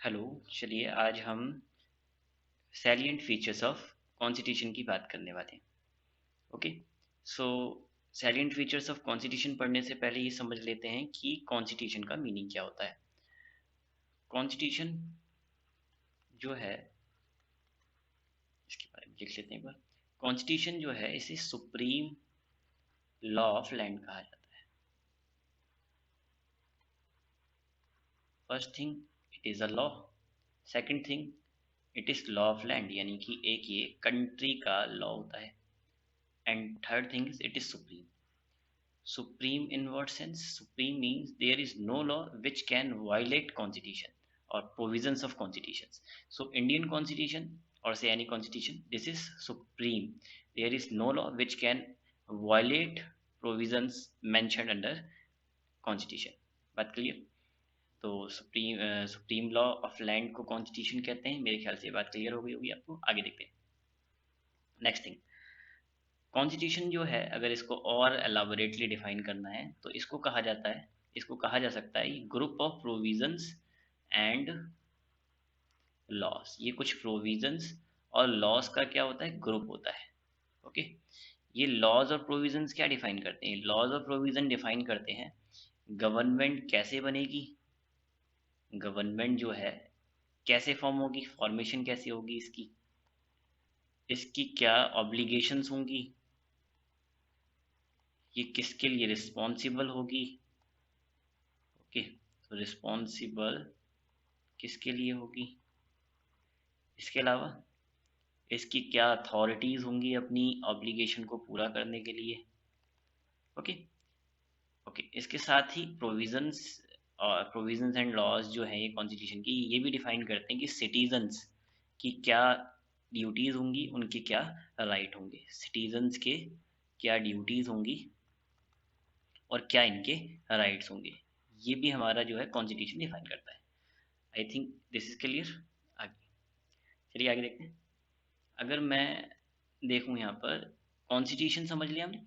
Hello. चलिए आज हम सैलिएंट फीचर्स ऑफ कॉन्स्टिट्यूशन की बात करने वाले हैं। Okay. So salient features of constitution पढ़ने से पहले ये समझ लेते हैं कि कॉन्स्टिट्यूशन का मीनिंग क्या होता है। कॉन्स्टिट्यूशन जो है, इसके बारे में लिख लेते हैं एक बार। कॉन्स्टिट्यूशन जो है इसे सुप्रीम लॉ ऑफ लैंड कहा जाता है। First thing, it is a law. Second thing, it is law of land, यानी कि एक ये कंट्री का लॉ होता है। And third thing is it is supreme. Supreme in what sense? Supreme means there is no law which can violate constitution or provisions of constitutions. So Indian constitution or say any constitution, this is supreme. There is no law which can violate provisions mentioned under constitution. बात clear? तो supreme law of land को constitution कहते हैं। मेरे ख्याल से ये बात क्लियर हो गई होगी आपको। आगे देखते हैं। नेक्स्ट थिंग, कॉन्स्टिट्यूशन जो है अगर इसको और एलाबोरेटली डिफाइन करना है तो इसको कहा जा सकता है group of provisions and loss. ये कुछ प्रोविजंस और लॉस का क्या होता है, ग्रुप होता है। ओके। ये लॉज और प्रोविजंस क्या डिफाइन करते हैं? लॉज और प्रोविजन डिफाइन करते हैं गवर्नमेंट कैसे बनेगी, गवर्नमेंट जो है कैसे फॉर्म होगी, फॉर्मेशन कैसे होगी इसकी, इसकी क्या ऑब्लिगेशंस होंगी, ये किसके लिए रिस्पॉन्सिबल होगी। ओके। तो रिस्पॉन्सिबल किसके लिए होगी, इसके अलावा इसकी क्या अथॉरिटीज़ होंगी अपनी ऑब्लिगेशन को पूरा करने के लिए। ओके। ओके, इसके साथ ही प्रोविजंस एंड लॉज जो है ये कॉन्स्टिट्यूशन की, ये भी डिफाइन करते हैं कि सिटीजन्स की क्या ड्यूटीज़ होंगी, उनके क्या राइट होंगे। सिटीजन्स के क्या ड्यूटीज़ होंगी और क्या इनके राइट्स होंगे, ये भी हमारा जो है कॉन्स्टिट्यूशन डिफाइन करता है। I think this is clear. आगे चलिए आगे देखते हैं। अगर मैं देखूं यहाँ पर, कॉन्स्टिट्यूशन समझ लिया हमने।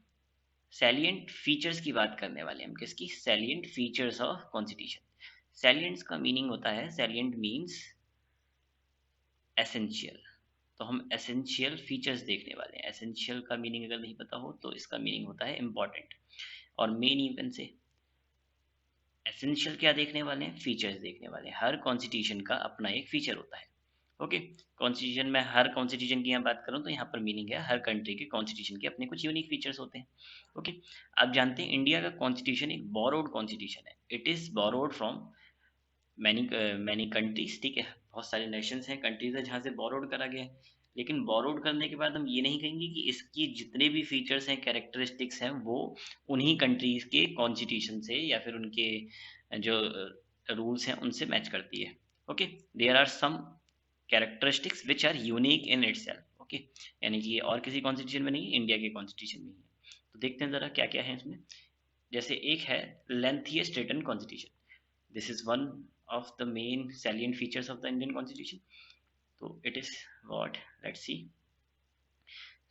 सैलिएंट फीचर्स की बात करने वाले हैं हम। किसकी? Salient features of constitution. Salients का मीनिंग होता है, सैलिएंट मीन्स एसेंशियल। तो हम एसेंशियल फीचर्स देखने वाले हैं। एसेंशियल का मीनिंग अगर नहीं पता हो तो इसका मीनिंग होता है इंपॉर्टेंट। और मेन इवन से एसेंशियल क्या देखने वाले हैं, फीचर्स देखने वाले हैं। हर कॉन्स्टिट्यूशन का अपना एक फीचर होता है। ओके। कॉन्स्टिट्यूशन में हर कॉन्स्टिट्यूशन की यहाँ बात करूँ तो यहाँ पर मीनिंग है हर कंट्री के कॉन्स्टिट्यूशन के अपने कुछ यूनिक फीचर्स होते हैं। ओके। आप जानते हैं इंडिया का कॉन्स्टिट्यूशन एक बोरोड कॉन्स्टिट्यूशन है। It is borrowed from many many countries. ठीक है, बहुत सारे नेशंस हैं, कंट्रीज है जहाँ से बोरोड करा गया है। लेकिन बोरोड करने के बाद हम ये नहीं कहेंगे कि इसकी जितने भी फीचर्स हैं, कैरेक्टरिस्टिक्स हैं, वो उन्हीं कंट्रीज के कॉन्स्टिट्यूशन से या फिर उनके जो रूल्स हैं उनसे मैच करती है। Okay. There are some characteristics which are unique in itself. Okay. यानी कि ये और किसी कॉन्स्टिट्यूशन में नहीं है, इंडिया के कॉन्स्टिट्यूशन में ही है। तो देखते हैं ज़रा क्या क्या है इसमें। जैसे एक है lengthiest written constitution. This is one of the main salient features of the Indian Constitution. तो it is what, let's see.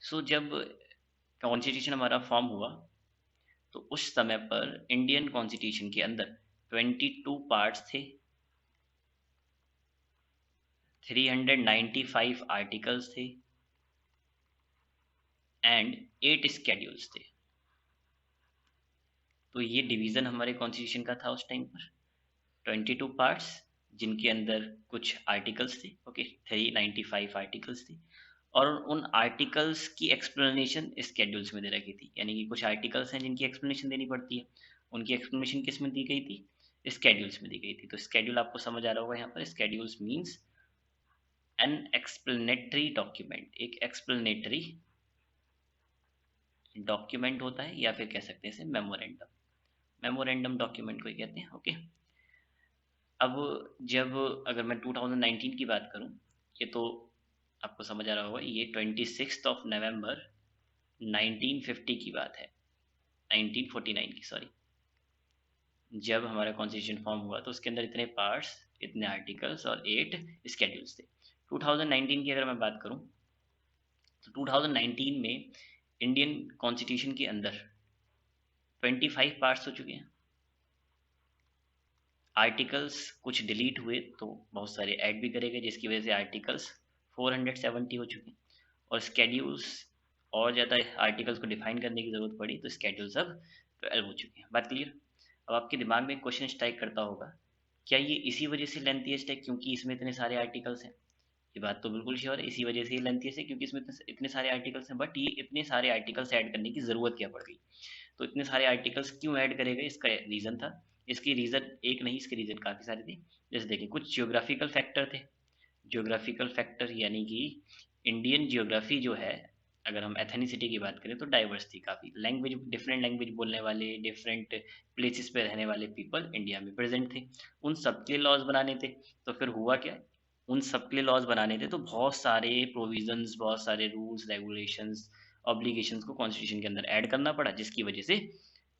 So जब कॉन्स्टिट्यूशन हमारा फॉर्म हुआ तो उस समय पर इंडियन कॉन्स्टिट्यूशन के अंदर 22 पार्ट्स थे, 395 आर्टिकल्स थे एंड 8 स्केड्यूल्स थे। तो ये डिवीज़न हमारे कॉन्स्टिट्यूशन का था उस टाइम पर। 22 पार्ट्स जिनके अंदर कुछ आर्टिकल्स थे। ओके। 395 आर्टिकल्स थे और उन आर्टिकल्स की एक्सप्लेनेशन स्केड्यूल्स में दे रखी थी। यानी कि कुछ आर्टिकल्स हैं जिनकी एक्सप्लेनेशन देनी पड़ती है, उनकी एक्सप्लेनेशन किस में दी गई थी, स्केड्यूल्स में दी गई थी। तो स्केड्यूल आपको समझ आ रहा होगा यहाँ पर। Schedules means an explanatory document. एक एक्सप्लेनेटरी डॉक्यूमेंट होता है या फिर कह सकते हैं इसे मेमोरेंडम। मेमोरेंडम डॉक्यूमेंट को ही कहते हैं। ओके। अब जब अगर मैं 2019 की बात करूं, ये तो आपको समझ आ रहा होगा, ये 26 नवंबर 1950 की बात है, 1949 की सॉरी। जब हमारा कॉन्स्टिट्यूशन फॉर्म हुआ तो उसके अंदर इतने पार्ट्स, इतने आर्टिकल्स और 8 स्केड्यूल्स थे। 2019 की अगर मैं बात करूं तो 2019 में इंडियन कॉन्स्टिट्यूशन के अंदर 25 पार्ट्स हो चुके हैं। आर्टिकल्स कुछ डिलीट हुए तो बहुत सारे ऐड भी करे गए, जिसकी वजह से आर्टिकल्स 470 हो चुके हैं। और स्केड्यूल्स और ज़्यादा आर्टिकल्स को डिफाइन करने की ज़रूरत पड़ी तो स्केड्यूल्स अब 12 हो चुके हैं। बात क्लियर? अब आपके दिमाग में क्वेश्चन स्ट्राइक करता होगा, क्या ये इसी वजह से लेंथीएस्ट है क्योंकि इसमें इतने सारे आर्टिकल्स हैं? ये बात तो बिल्कुल श्योर है, इसी वजह से ये लेंथीएस्ट है क्योंकि इसमें इतने सारे आर्टिकल्स हैं। बट ये इतने सारे आर्टिकल्स ऐड करने की ज़रूरत क्या पड़ गई? तो इतने सारे आर्टिकल्स क्यों ऐड करे गए, इसका रीज़न था। इसकी रीज़न एक नहीं, इसके रीज़न काफ़ी सारे थे। जैसे देखिए, कुछ जियोग्राफिकल फैक्टर थे। जियोग्राफिकल फैक्टर यानी कि इंडियन जियोग्राफी जो है, अगर हम एथेनिसिटी की बात करें तो डाइवर्स थी काफ़ी। लैंग्वेज, डिफरेंट लैंग्वेज बोलने वाले, डिफरेंट प्लेसेस पे रहने वाले पीपल इंडिया में प्रेजेंट थे। उन सबके लॉज बनाने थे। तो फिर हुआ क्या, उन सबके लिए लॉज बनाने थे तो बहुत सारे प्रोविजंस, बहुत सारे रूल्स रेगुलेशंस, ऑब्लिगेशंस को कॉन्स्टिट्यूशन के अंदर ऐड करना पड़ा, जिसकी वजह से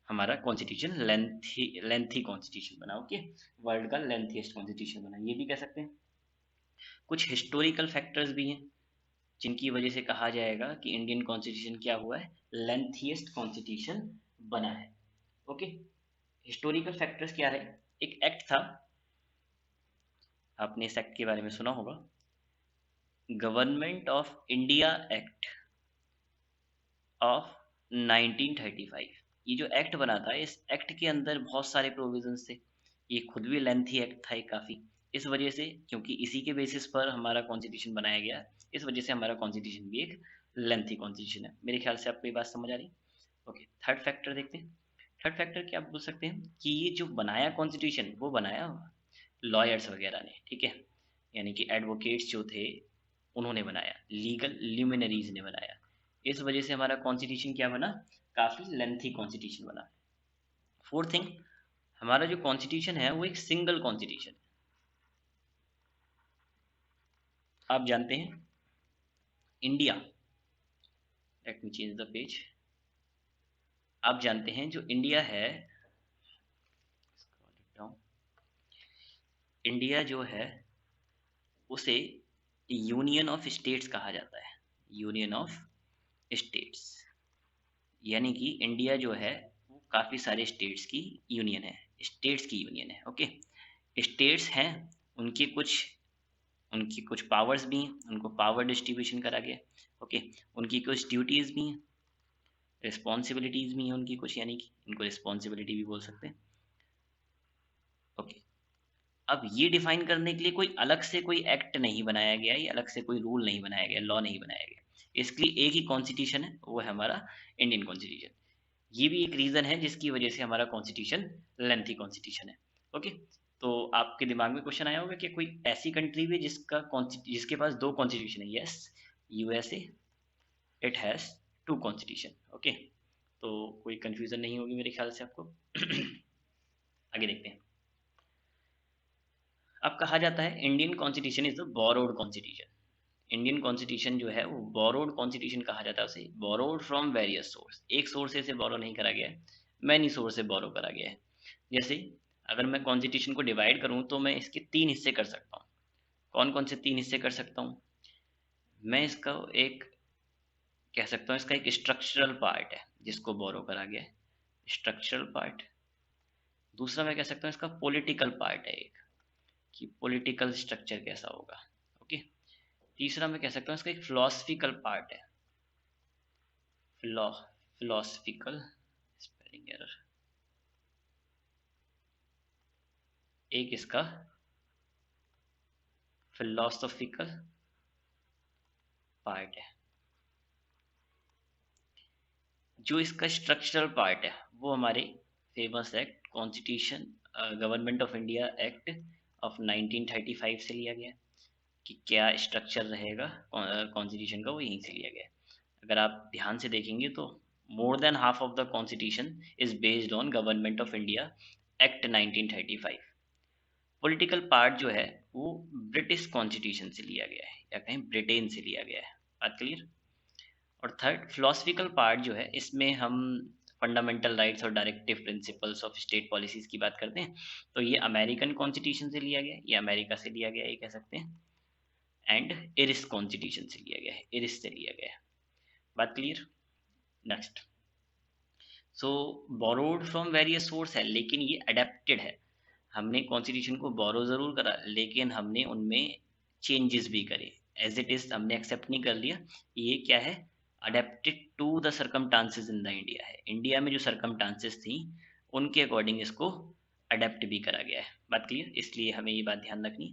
हमारा कॉन्स्टिट्यूशन लेंथी कॉन्स्टिट्यूशन बना। ओके, वर्ल्ड का लेंथीएस्ट कॉन्स्टिट्यूशन बना, ये भी कह सकते हैं। कुछ हिस्टोरिकल फैक्टर्स भी हैं जिनकी वजह से कहा जाएगा कि इंडियन कॉन्स्टिट्यूशन क्या हुआ है, लेंथीएस्ट कॉन्स्टिट्यूशन बना है। ओके, हिस्टोरिकल फैक्टर्स क्या है? एक एक्ट था, आपने इस एक्ट के बारे में सुना होगा, government of India act of 1935। ये जो एक्ट बना था, इस एक्ट के अंदर बहुत सारे प्रोविजंस थे। ये खुद भी लेंथी एक्ट था काफ़ी। इस वजह से, क्योंकि इसी के बेसिस पर हमारा कॉन्स्टिट्यूशन बनाया गया, इस वजह से हमारा कॉन्स्टिट्यूशन भी एक लेंथी कॉन्स्टिट्यूशन है। मेरे ख्याल से आपको ये बात समझ आ रही। ओके, थर्ड फैक्टर देखते हैं। थर्ड फैक्टर क्या आप बोल सकते हैं कि ये जो बनाया कॉन्स्टिट्यूशन, वो बनाया लॉयर्स वगैरह ने, ठीक है, यानी कि एडवोकेट्स जो थे उन्होंने बनाया, लीगल ल्यूमिनरीज ने बनाया। इस वजह से हमारा कॉन्स्टिट्यूशन क्या बना, काफ़ी लेंथी कॉन्स्टिट्यूशन बना। फोर्थ थिंग, हमारा जो कॉन्स्टिट्यूशन है वो एक सिंगल कॉन्स्टिट्यूशन है। आप जानते हैं India, let me change the page. आप जानते हैं जो इंडिया है, इंडिया जो है उसे यूनियन ऑफ स्टेट्स कहा जाता है। यूनियन ऑफ स्टेट्स, यानी कि इंडिया जो है वो काफ़ी सारे स्टेट्स की यूनियन है, स्टेट्स की यूनियन है। ओके, स्टेट्स हैं, उनकी कुछ उनकी कुछ पावर्स भी हैं, उनको पावर डिस्ट्रीब्यूशन करा गया। ओके, उनकी कुछ ड्यूटीज़ भी हैं, रिस्पॉन्सिबिलिटीज़ भी हैं उनकी कुछ, यानी कि इनको रिस्पॉन्सिबिलिटी भी बोल सकते हैं। ओके, अब ये डिफाइन करने के लिए कोई अलग से कोई एक्ट नहीं बनाया गया, या अलग से कोई रूल नहीं बनाया गया, लॉ नहीं बनाया गया। इसके लिए एक ही कॉन्स्टिट्यूशन है, वो है हमारा इंडियन कॉन्स्टिट्यूशन। ये भी एक रीज़न है जिसकी वजह से हमारा कॉन्स्टिट्यूशन लेंथी कॉन्स्टिट्यूशन है। ओके, तो आपके दिमाग में क्वेश्चन आया होगा कि कोई ऐसी कंट्री भी जिसके पास दो कॉन्स्टिट्यूशन है? Yes, USA, it has two constitution. Okay, तो कोई कंफ्यूजन नहीं होगी मेरे ख्याल से आपको। आगे देखते हैं। अब कहा जाता है Indian constitution is the borrowed constitution. Indian constitution जो है वो बोरोड कॉन्स्टिट्यूशन कहा जाता है उसे, बोरोड फ्रॉम वेरियस सोर्स। एक सोर्स से बोरो नहीं करा गया है, मैनी सोर्स से बोरो करा गया है। जैसे अगर मैं कॉन्स्टिट्यूशन को डिवाइड करूं तो मैं इसके तीन हिस्से कर सकता हूं। कौन कौन से तीन हिस्से कर सकता हूं? मैं इसका एक कह सकता हूं, इसका एक स्ट्रक्चरल पार्ट है जिसको बोरो करा गया है, स्ट्रक्चरल पार्ट। दूसरा मैं कह सकता हूं इसका पॉलिटिकल पार्ट है एक, कि पॉलिटिकल स्ट्रक्चर कैसा होगा। ओके, तीसरा मैं कह सकता हूं इसका एक फिलोसफिकल पार्ट है, फिलोसफिकल, स्पेलिंग एरर, एक इसका फिलोसफिकल पार्ट है। जो इसका स्ट्रक्चरल पार्ट है वो हमारे famous act constitution government of India act of 1935 से लिया गया, कि क्या स्ट्रक्चर रहेगा कॉन्स्टिट्यूशन का, वो यहीं से लिया गया है। अगर आप ध्यान से देखेंगे तो more than half of the constitution is based on government of India act 1935। Political part जो है वो ब्रिटिश कॉन्स्टिट्यूशन से लिया गया है, या कहीं ब्रिटेन से लिया गया है। बात क्लियर? और थर्ड फिलोसफिकल पार्ट जो है, इसमें हम फंडामेंटल राइट्स और directive principles of state policies की बात करते हैं। तो ये अमेरिकन कॉन्स्टिट्यूशन से लिया गया है, ये अमेरिका से लिया गया है, ये कह सकते हैं। एंड इरिस कॉन्स्टिट्यूशन से लिया गया है, इरिस से लिया गया है। बात clear? Next, so borrowed from various source है, लेकिन ये अडेप्टेड है। हमने कॉन्स्टिट्यूशन को बोरो ज़रूर करा, लेकिन हमने उनमें चेंजेस भी करे। एज इट इज़ हमने एक्सेप्ट नहीं कर लिया। ये क्या है, adapted to the circumstances in the India है। इंडिया में जो सर्कमस्टांसेस थी उनके अकॉर्डिंग इसको अडेप्ट भी करा गया है। बात क्लियर? इसलिए हमें ये बात ध्यान रखनी,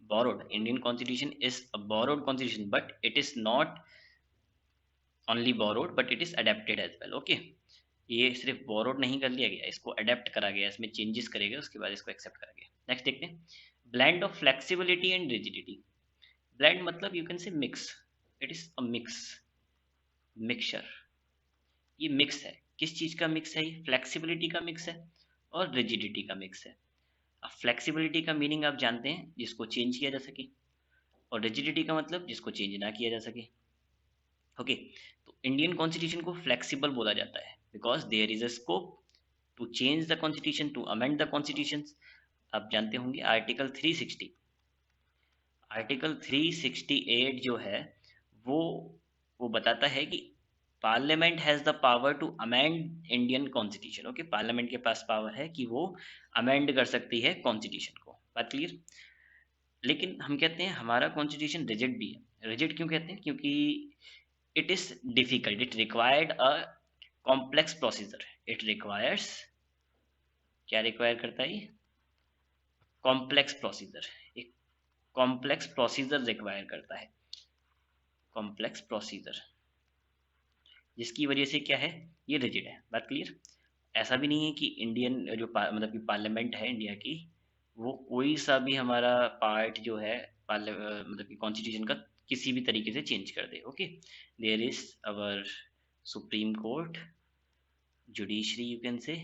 borrowed Indian constitution is a borrowed constitution, but it is not only borrowed but it is adapted as well. Okay, ये सिर्फ बोरोड नहीं कर लिया गया, इसको अडेप्ट करा गया, इसमें चेंजेस करे गए, उसके बाद इसको एक्सेप्ट करा गया। नेक्स्ट देखते हैं, blend of flexibility and rigidity. Blend मतलब you can say mix, it is a mix, mixture. ये मिक्स है, किस चीज का मिक्स है? ये फ्लेक्सिबिलिटी का मिक्स है और रिजिडिटी का मिक्स है। अब फ्लेक्सिबिलिटी का मीनिंग आप जानते हैं, जिसको चेंज किया जा सके, और रिजिडिटी का मतलब जिसको चेंज ना किया जा सके। ओके, तो इंडियन कॉन्स्टिट्यूशन को फ्लेक्सिबल बोला जाता है because there is a scope to change the constitution, to amend the constitution. आप जानते होंगे आर्टिकल 360, आर्टिकल 368 जो है वो वो बताता है कि parliament has the power to amend Indian constitution. Okay, parliament के पास पावर है कि वो अमेंड कर सकती है कॉन्स्टिट्यूशन को। बात क्लियर? लेकिन हम कहते हैं हमारा कॉन्स्टिट्यूशन रिजिड भी है। रिजिड क्यों कहते हैं? क्योंकि it is difficult, it required a complex procedure. It requires, क्या रिक्वायर करता है? कॉम्प्लेक्स प्रोसीजर, एक कॉम्प्लेक्स प्रोसीजर रिक्वायर करता है, कॉम्प्लेक्स प्रोसीजर, जिसकी वजह से क्या है, ये रिजिड है। बात क्लियर? ऐसा भी नहीं है कि इंडियन जो मतलब कि पार्लियामेंट है इंडिया की, वो कोई सा भी हमारा पार्ट जो है मतलब कि कॉन्स्टिट्यूशन का किसी भी तरीके से चेंज कर दे। Okay, there is our supreme court, judiciary you can say.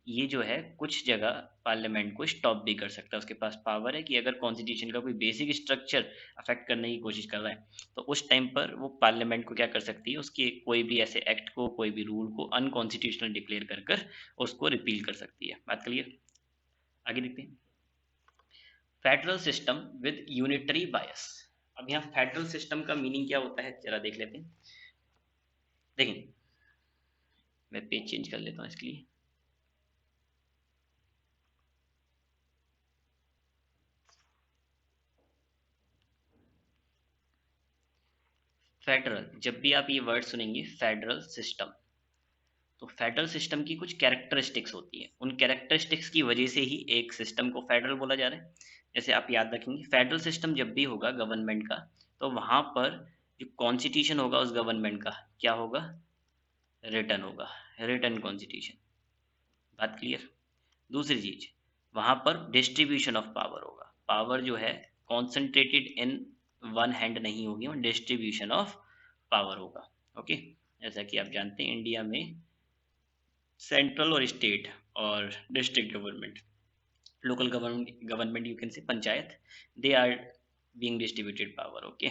ये जो है कुछ जगह पार्लियामेंट को स्टॉप भी कर सकता है, उसके पास पावर है कि अगर कॉन्स्टिट्यूशन का कोई बेसिक स्ट्रक्चर अफेक्ट करने की कोशिश कर रहा है तो उस टाइम पर वो पार्लियामेंट को क्या कर सकती है, उसके कोई भी ऐसे एक्ट को, कोई भी रूल को अनकॉन्स्टिट्यूशनल डिक्लेयर कर उसको रिपील कर सकती है। बात क्लियर? आगे देखते हैं, फेडरल सिस्टम विद यूनिटरी बायस। अब यहाँ फेडरल सिस्टम का मीनिंग क्या होता है जरा देख लेते हैं। देखिए, मैं पेज चेंज कर लेता हूँ इसके लिए। फेडरल, जब भी आप ये वर्ड सुनेंगे फेडरल सिस्टम, तो फेडरल सिस्टम की कुछ कैरेक्टरिस्टिक्स होती है, उन कैरेक्टरिस्टिक्स की वजह से ही एक सिस्टम को फेडरल बोला जा रहा है। जैसे आप याद रखेंगे, फेडरल सिस्टम जब भी होगा गवर्नमेंट का, तो वहां पर जो कॉन्स्टिट्यूशन होगा उस गवर्नमेंट का क्या होगा, रिटन होगा, रिटन कॉन्स्टिट्यूशन। बात क्लियर? दूसरी चीज, वहां पर डिस्ट्रीब्यूशन ऑफ पावर होगा, पावर जो है कॉन्सेंट्रेटेड इन वन हैंड नहीं होगी, डिस्ट्रीब्यूशन ऑफ पावर होगा। ओके, जैसा कि आप जानते हैं इंडिया में सेंट्रल और स्टेट और district government, local government you can say panchayat, they are being distributed power. Okay,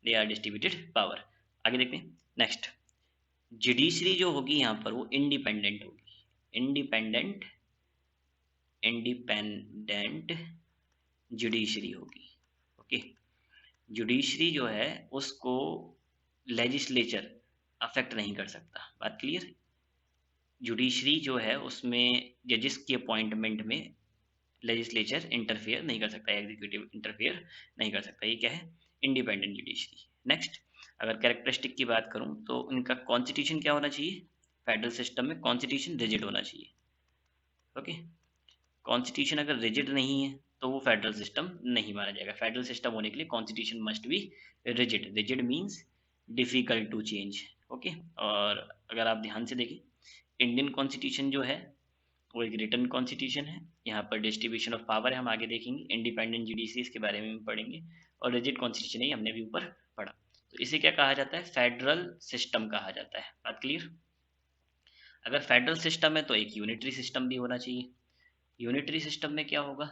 they are distributed power. आगे देखते हैं नेक्स्ट, जुडिशरी जो होगी यहाँ पर वो इंडिपेंडेंट होगी, इंडिपेंडेंट, इंडिपेंडेंट जुडिशरी होगी। ओके, जुडिशरी जो है उसको लेजिस्लेचर अफेक्ट नहीं कर सकता। बात क्लियर? जुडिशरी जो है उसमें जजेस की अपॉइंटमेंट में लेजिस्लेचर इंटरफेयर नहीं कर सकता, एग्जीक्यूटिव इंटरफेयर नहीं कर सकता। ये क्या है, इंडिपेंडेंट जुडिशरी। नेक्स्ट, अगर कैरेक्टरिस्टिक की बात करूं तो इनका कॉन्स्टिट्यूशन क्या होना चाहिए, फेडरल सिस्टम में कॉन्स्टिट्यूशन रिजिड होना चाहिए। ओके, कॉन्स्टिट्यूशन अगर रिजिड नहीं है तो वो फेडरल सिस्टम नहीं माना जाएगा। फेडरल सिस्टम होने के लिए constitution must be rigid, rigid means difficult to change. Okay, और अगर आप ध्यान से देखें, इंडियन कॉन्स्टिट्यूशन जो है वो एक रिटन कॉन्स्टिट्यूशन है, यहाँ पर डिस्ट्रीब्यूशन ऑफ पावर है, हम आगे देखेंगे, इंडिपेंडेंट जुडिशरी इसके बारे में हम पढ़ेंगे, और रिजिड कॉन्स्टिट्यूशन ही हमने भी ऊपर पढ़ा। तो इसे क्या कहा जाता है, फेडरल सिस्टम कहा जाता है। बात क्लियर? अगर फेडरल सिस्टम है तो एक यूनिटरी सिस्टम भी होना चाहिए। यूनिटरी सिस्टम में क्या होगा,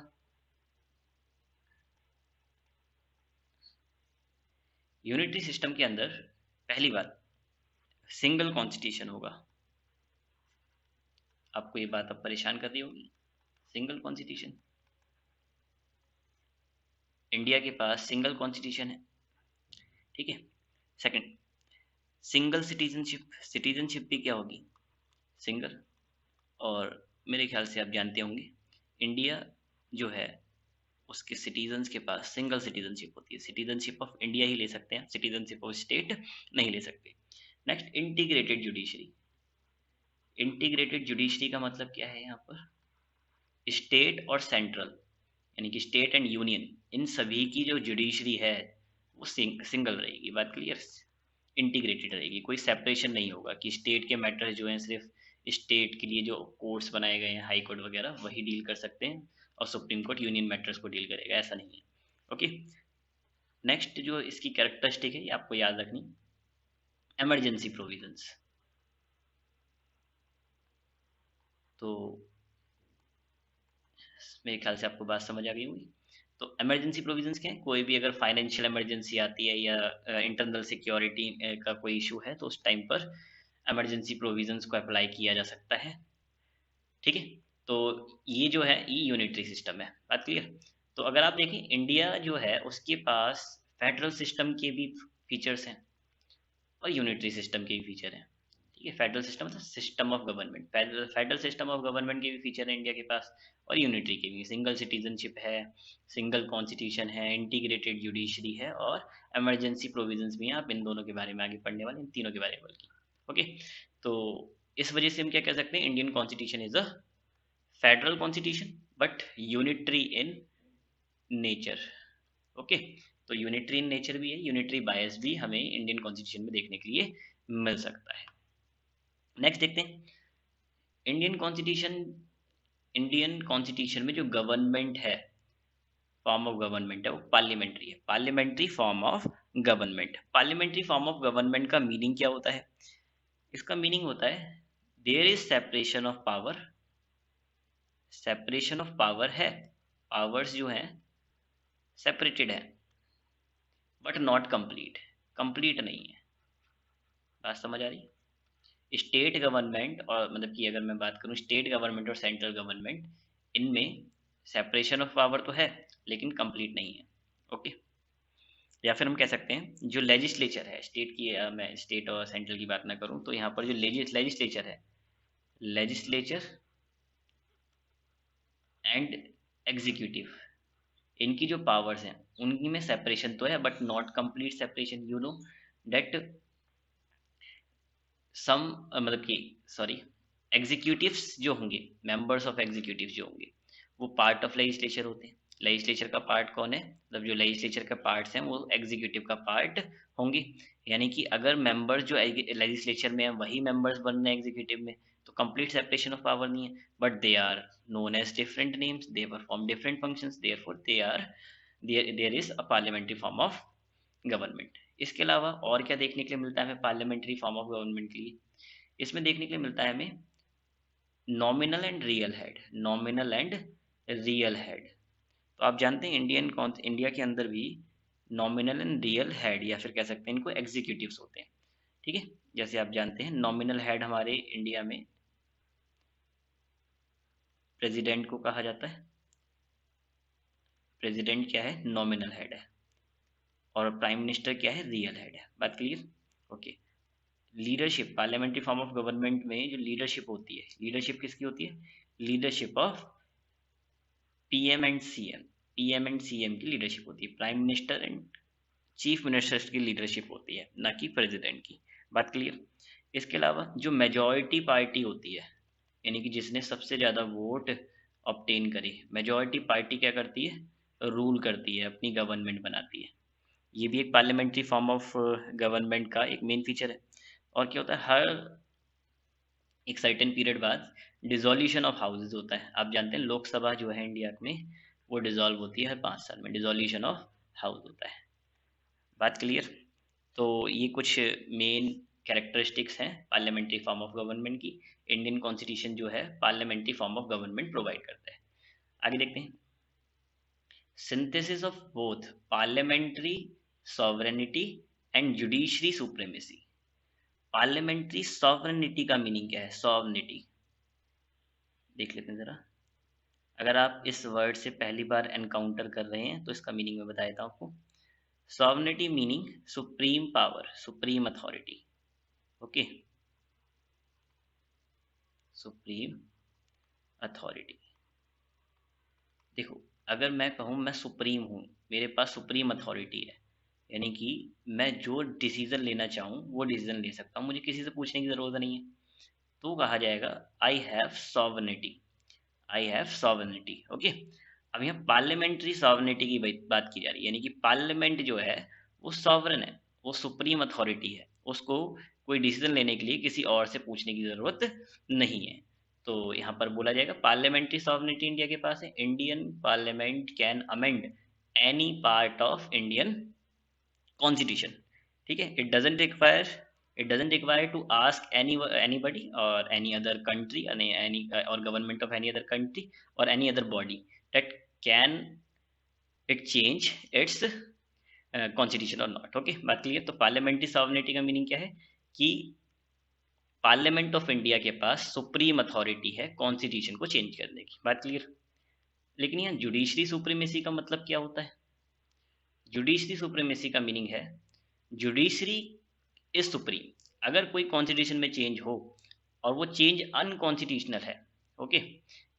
यूनिटरी सिस्टम के अंदर पहली बात सिंगल कॉन्स्टिट्यूशन होगा। आपको ये बात अब परेशान कर रही होगी, सिंगल कॉन्स्टिट्यूशन, इंडिया के पास सिंगल कॉन्स्टिट्यूशन है। ठीक है, सेकंड, सिंगल सिटीजनशिप, सिटीजनशिप भी क्या होगी, सिंगल। और मेरे ख्याल से आप जानते होंगे इंडिया जो है उसके सिटीजन्स के पास सिंगल सिटीजनशिप होती है। सिटीजनशिप ऑफ इंडिया ही ले सकते हैं, सिटीजनशिप ऑफ स्टेट नहीं ले सकते। Next, integrated judiciary. Integrated judiciary का मतलब क्या है यहाँ पर? स्टेट और सेंट्रल, यानी कि स्टेट एंड यूनियन, इन सभी की जो जुडिशरी है वो सिंगल रहेगी। बात क्लियर? इंटीग्रेटेड रहेगी, कोई सेपरेशन नहीं होगा कि स्टेट के मैटर्स जो हैं सिर्फ स्टेट के लिए जो कोर्ट्स बनाए गए हैं, हाई कोर्ट वगैरह, वही डील कर सकते हैं और सुप्रीम कोर्ट यूनियन मैटर्स को डील करेगा, ऐसा नहीं है। ओके। नेक्स्ट जो इसकी कैरेक्टरिस्टिक है ये आपको याद रखनी, एमरजेंसी प्रोविजंस। तो मेरे ख्याल से आपको बात समझ आ गई होगी। तो इमरजेंसी प्रोविजंस क्या है? कोई भी अगर फाइनेंशियल इमरजेंसी आती है या इंटरनल सिक्योरिटी का कोई इशू है तो उस टाइम पर इमरजेंसी प्रोविजंस को अप्लाई किया जा सकता है। ठीक है, तो ये जो है ये यूनिटरी सिस्टम है। बात क्लियर? तो अगर आप देखें इंडिया जो है उसके पास फेडरल सिस्टम के भी फीचर्स हैं और यूनिटरी सिस्टम के भी फीचर हैं। ठीक है, फेडरल सिस्टम मतलब system of government, federal system of government के भी फीचर है इंडिया के पास, और यूनिटरी के भी। सिंगल सिटीजनशिप है, सिंगल कॉन्स्टिट्यूशन है, इंटीग्रेटेड जुडिशरी है और इमरजेंसी प्रोविजंस भी हैं। आप इन दोनों के बारे में आगे पढ़ने वाले, इन तीनों के बारे में बल्कि। ओके, तो इस वजह से हम क्या कह सकते हैं, Indian constitution is a federal constitution but unitary in nature. Okay, तो यूनिटरी इन नेचर भी है, यूनिटरी बायस भी हमें इंडियन कॉन्स्टिट्यूशन में देखने के लिए मिल सकता है। नेक्स्ट देखते हैं इंडियन कॉन्स्टिट्यूशन। इंडियन कॉन्स्टिट्यूशन में जो गवर्नमेंट है, फॉर्म ऑफ गवर्नमेंट है, वो पार्लियामेंट्री है। Parliamentary form of government. Parliamentary form of government का मीनिंग क्या होता है? इसका मीनिंग होता है there is separation of power. Separation of power है, पावर्स जो हैं सेपरेटेड है बट नॉट कंप्लीट, कंप्लीट नहीं है। बात समझ आ रही? स्टेट गवर्नमेंट और मतलब कि अगर मैं बात करूं स्टेट गवर्नमेंट और सेंट्रल गवर्नमेंट, इनमें सेपरेशन ऑफ पावर तो है लेकिन कंप्लीट नहीं है। ओके, या फिर हम कह सकते हैं जो लेजिस्लेचर है स्टेट की, मैं स्टेट और सेंट्रल की बात ना करूं तो यहाँ पर जो लेजिस्लेचर है, लेजिस्लेचर एंड एग्जीक्यूटिव, इनकी जो पावर्स हैं उनकी में सेपरेशन तो है but not complete separation. You know that some मतलब कि सॉरी, एग्जीक्यूटिव्स जो होंगे, मेंबर्स ऑफ एग्जीक्यूटिव जो होंगे, वो पार्ट ऑफ लेजिस्लेचर होते हैं। लेजिस्लेचर का पार्ट कौन है? मतलब जो लेजिस्लेचर के पार्ट्स हैं वो एग्जीक्यूटिव का पार्ट होंगे। यानी कि अगर मेंबर्स जो लेजिस्लेचर में हैं वही मेंबर्स बन रहे हैं एग्जीक्यूटिव में, तो कंप्लीट सेपरेशन ऑफ पावर नहीं है, but they are known as different names, they perform different functions, therefore they are there is a parliamentary form of government. इसके अलावा और क्या देखने के लिए मिलता है हमें पार्लियामेंट्री फॉर्म ऑफ गवर्नमेंट के लिए? इसमें देखने के लिए मिलता है हमें nominal and real head. Nominal and real head, तो आप जानते हैं इंडिया के अंदर भी नॉमिनल एंड रियल हेड या फिर कह सकते हैं इनको एग्जीक्यूटिव्स होते हैं। ठीक है, जैसे आप जानते हैं नॉमिनल हेड हमारे इंडिया में प्रेसिडेंट को कहा जाता है। प्रेसिडेंट क्या है? नॉमिनल हेड है। और प्राइम मिनिस्टर क्या है? रियल हेड है। बात clear? Okay. Leadership, parliamentary form of government में जो लीडरशिप होती है, लीडरशिप किसकी होती है? Leadership of PM and CM. PM and CM की लीडरशिप होती है। Prime minister and chief ministers की लीडरशिप होती है, ना कि प्रेसिडेंट की। बात क्लियर? इसके अलावा जो मेजॉरिटी पार्टी होती है, यानी कि जिसने सबसे ज़्यादा वोट ऑब्टेन करे, मेजॉरिटी पार्टी क्या करती है? रूल करती है, अपनी गवर्नमेंट बनाती है। ये भी एक पार्लियामेंट्री फॉर्म ऑफ गवर्नमेंट का एक मेन फीचर है। और क्या होता है, हर एक सर्टेन पीरियड बाद डिसोल्यूशन ऑफ हाउसेज होता है। आप जानते हैं लोकसभा जो है इंडिया में वो डिसॉल्व होती है हर 5 साल में, डिसोल्यूशन ऑफ हाउस होता है। बात क्लियर? तो ये कुछ मेन कैरेक्टरिस्टिक्स हैं पार्लियामेंट्री फॉर्म ऑफ गवर्नमेंट की। इंडियन कॉन्स्टिट्यूशन जो है parliamentary form of government provide करता है। आगे देखते हैं synthesis of both parliamentary sovereignty and judiciary supremacy. Parliamentary sovereignty का मीनिंग क्या है? सॉवरेनिटी देख लेते हैं जरा। अगर आप इस वर्ड से पहली बार एनकाउंटर कर रहे हैं तो इसका मीनिंग मैं बता देता हूँ आपको। Sovereignty meaning supreme power, supreme authority. Okay, supreme authority. देखो, अगर मैं कहूँ मैं सुप्रीम हूँ, मेरे पास सुप्रीम अथॉरिटी है, यानी कि मैं जो डिसीजन लेना चाहूँ वो डिसीजन ले सकता हूँ, मुझे किसी से पूछने की ज़रूरत नहीं है, तो कहा जाएगा I have sovereignty. I have sovereignty. Okay. अब यहाँ पार्लियामेंट्री सॉवरेनिटी की बात की जा रही है, यानी कि पार्लियामेंट जो है वो सॉवरन है, वो सुप्रीम अथॉरिटी है, उसको कोई डिसीजन लेने के लिए किसी और से पूछने की ज़रूरत नहीं है। तो यहाँ पर बोला जाएगा पार्लियामेंट्री सॉवरेनिटी इंडिया के पास है। Indian parliament can amend any part of Indian constitution. ठीक है, it doesn't require to ask anybody or any other country, any or government of any other country or any other body that can it change its constitution और not. Okay, बात clear. तो parliamentary sovereignty का meaning क्या है कि parliament of India के पास supreme authority है constitution को चेंज करने की। बात क्लियर। लेकिन यहाँ जुडिशरी सुप्रीमेसी का मतलब क्या होता है? जुडिशरी सुप्रीमेसी का मीनिंग है जुडिशरी इज सुप्रीम। अगर कोई कॉन्स्टिट्यूशन में चेंज हो और वो चेंज अनकॉन्स्टिट्यूशनल है, ओके,